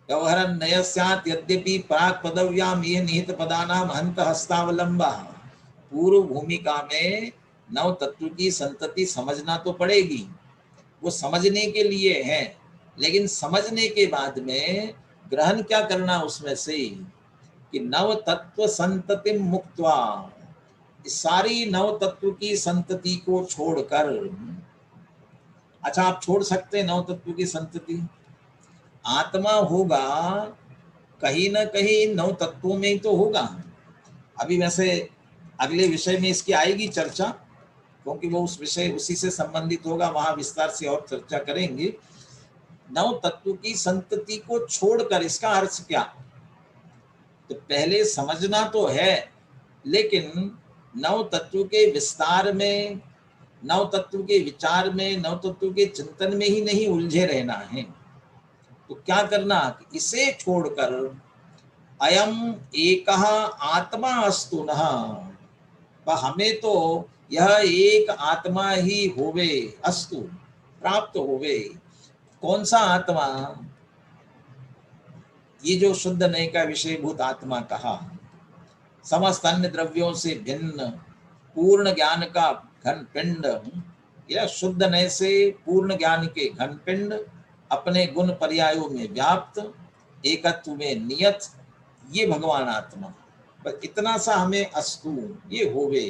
व्यवहारन नयस्यात् यद्यपि प्राक पदव्याम ये निहित पदानाम हंत हस्तावलंबा। पूर्व भूमिका में नव तत्व की संतति समझना तो पड़ेगी, वो समझने के लिए है, लेकिन समझने के बाद में ग्रहण क्या करना उसमें से कि नव तत्व संतति मुक्त्वा, सारी नव तत्व की संतति को छोड़कर। अच्छा, आप छोड़ सकते हैं नव तत्व की संतति? आत्मा होगा कहीं ना कहीं नव तत्वों में ही तो होगा। अभी वैसे अगले विषय में इसकी आएगी चर्चा, क्योंकि वो उस विषय उसी से संबंधित होगा, वहां विस्तार से और चर्चा करेंगे। नव तत्व की संतति को छोड़कर इसका अर्थ क्या? तो पहले समझना तो है, लेकिन नव तत्व के विस्तार में, नव तत्व के विचार में, नव तत्व के चिंतन में ही नहीं उलझे रहना है। तो क्या करना, इसे छोड़कर अयम एकः आत्मा अस्तु नः, हमें तो यह एक आत्मा ही होवे, अस्तु प्राप्त होवे। कौन सा आत्मा? ये जो शुद्ध नय का विषयभूत आत्मा कहा, समस्त अन्य द्रव्यों से भिन्न पूर्ण ज्ञान का घन पिंड, या शुद्ध नय से पूर्ण ज्ञान के घन पिंड, अपने गुण पर्यायों में व्याप्त, एकत्व में नियत, ये भगवान आत्मा। बस इतना सा हमें अस्तु, ये होवे।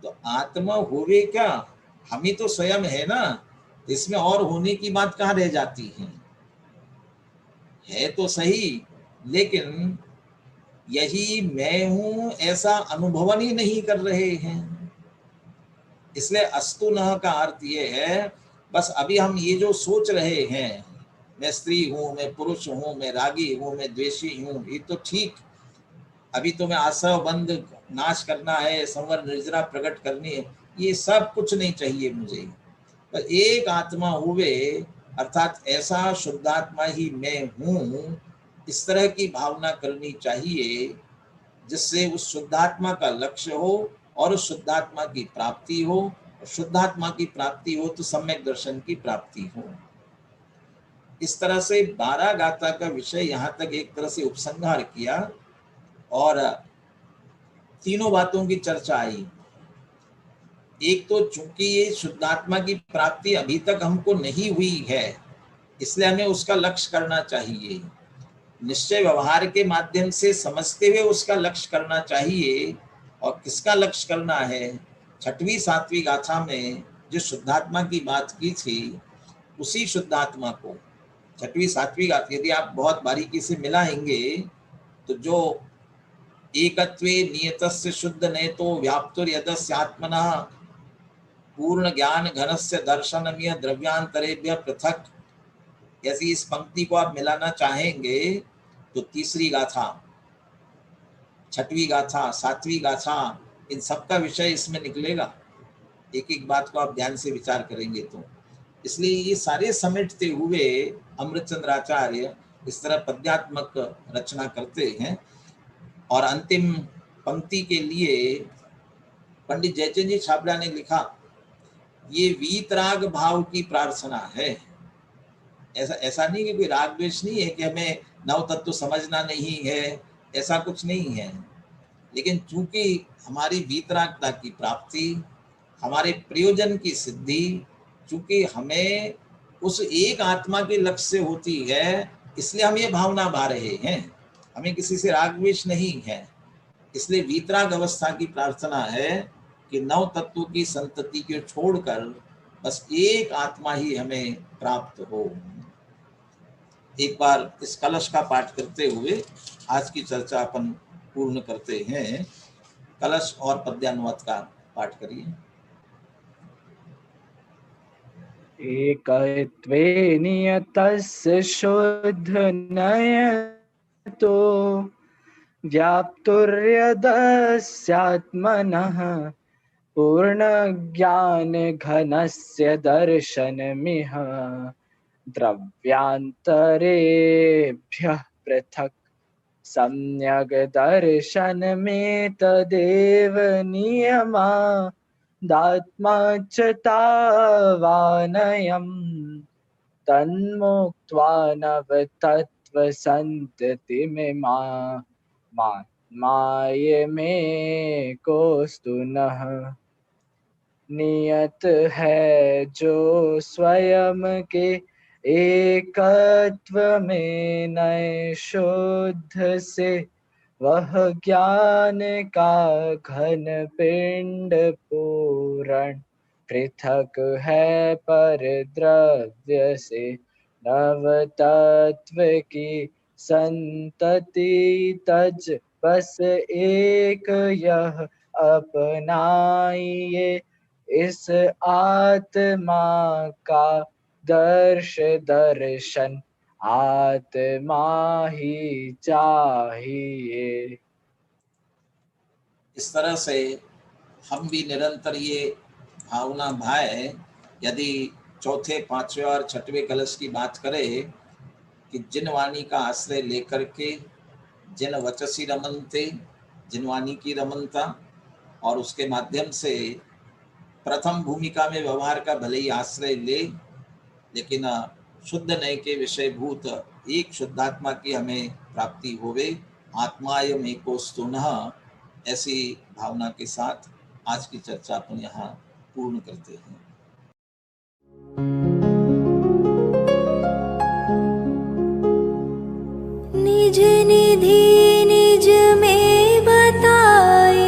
तो आत्मा होवे क्या? हम ही तो स्वयं है ना, इसमें और होने की बात कहाँ रह जाती है तो सही, लेकिन यही मैं हूं ऐसा अनुभवन ही नहीं कर रहे हैं। इसलिए अस्तु नः का अर्थ ये है, बस अभी हम ये जो सोच रहे हैं, मैं स्त्री हूं, मैं पुरुष हूं, मैं रागी हूं, मैं द्वेषी हूं, ये तो ठीक, अभी तो मैं आश्रव बंध नाश करना है, संवर निर्जरा प्रकट करनी है, ये सब कुछ नहीं चाहिए मुझे। पर एक आत्मा हुए, अर्थात ऐसा शुद्धात्मा ही मैं हूं, इस तरह की भावना करनी चाहिए, जिससे उस शुद्धात्मा का लक्ष्य हो और उस शुद्धात्मा की प्राप्ति हो। शुद्धात्मा की प्राप्ति हो तो सम्यक दर्शन की प्राप्ति हो। इस तरह से 12 गाथा का विषय यहाँ तक एक तरह से उपसंहार किया और तीनों बातों की चर्चा आई। एक तो चूंकि ये शुद्धात्मा की प्राप्ति अभी तक हमको नहीं हुई है, इसलिए हमें उसका लक्ष्य करना चाहिए, निश्चय व्यवहार के माध्यम से समझते हुए उसका लक्ष्य करना चाहिए। और किसका लक्ष्य करना है? 6वीं 7वीं गाथा में जो शुद्धात्मा की बात की थी, उसी शुद्धात्मा को 6वीं 7वीं गाथा यदि आप बहुत बारीकी से मिलाएंगे तो जो एकत्वे नियतस्य शुद्ध नेतो व्याप्तुर यदस्यात्मनः पूर्ण ज्ञान घनस्य दर्शनमिह द्रव्यांतरेभ्य पृथक, ऐसी इस पंक्ति को आप मिलाना चाहेंगे तो तीसरी गाथा, 6वीं गाथा, 7वीं गाथा, इन सब का विषय इसमें निकलेगा। एक एक बात को आप ध्यान से विचार करेंगे तो। इसलिए ये सारे समेटते हुए अमृतचंद्राचार्य इस तरह पद्यात्मक रचना करते हैं। और अंतिम पंक्ति के लिए पंडित जयचंद जी छाबड़ा ने लिखा, ये वीतराग भाव की प्रार्थना है। ऐसा नहीं कि कोई राग द्वेष नहीं है कि हमें नव तत्व समझना नहीं है, ऐसा कुछ नहीं है, लेकिन चूंकि हमारी वीतरागता की प्राप्ति, हमारे प्रयोजन की सिद्धि, चूंकि हमें उस एक आत्मा के लक्ष्य से होती है, इसलिए हम ये भावना भा रहे हैं, हमें किसी से राग द्वेष नहीं है। इसलिए वीतराग अवस्था की प्रार्थना है कि नव तत्व की संतति को छोड़कर बस एक आत्मा ही हमें प्राप्त हो। एक बार इस कलश का पाठ करते हुए आज की चर्चा अपन पूर्ण करते हैं। कलश और पद्यानुवाद का पाठ करिए। एकत्वे नियतस्य शुद्धनयतो व्याप्तुर्यदस्यात्मनः पूर्णज्ञानघनस्य दर्शनमिह द्रव्यान्तरेभ्यः पृथक् सम्यग् दर्शनमेतदेव नियमा दात्मा च तावानयम् तन्मुक्त्वा नवतत्त्वसन्ततिमिमा मायमेकोऽस्तु नः। नियत है जो स्वयं के एकत्व में नए शुद्ध से, वह ज्ञान का घन पिंड पूर्ण पृथक है पर द्रव्य से। नव तत्व की संतति तज बस एक यह अपनाइए, इस आत्मा का दर्शन आत्मा ही चाहिए। इस तरह से हम भी निरंतर ये भावना भाए, यदि चौथे, पांचवें और छठवें कलश की बात करें कि जिन वाणी का आश्रय लेकर के जिन वचसी रमनते, जिन वाणी की रमनता और उसके माध्यम से प्रथम भूमिका में व्यवहार का भले ही आश्रय ले, लेकिन शुद्ध नय के विषयभूत एक शुद्धात्मा की हमें प्राप्ति होवे। आत्मायम एकोस्तु नः, ऐसी भावना के साथ आज की चर्चा अपन यहाँ पूर्ण करते हैं। निज निधि निज में बताए,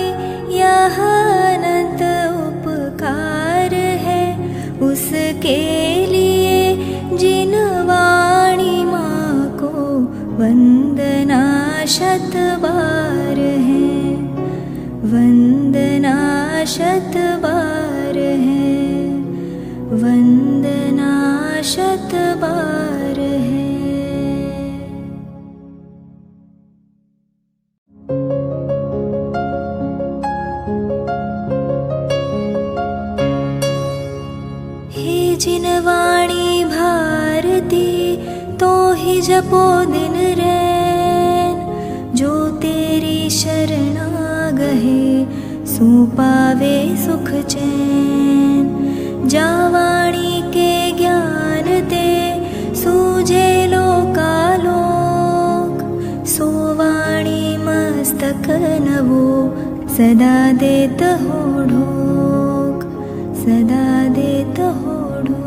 यह अनंत उपकार है उसके लिए जिन वाणी माँ को वंदना शत बार है, वंदना शत बार है, वंदना शत बार है। हे जिन वाणी भारती तो ही जपो दिन रैन, जो तेरी शरणा गहे सो पावे सुख चैन। जा वाणी के ज्ञान ते सूझे लोकालोक, सो वाणी मस्तक नवो सदा देत हो ढोक, सदा देत हो ढोक।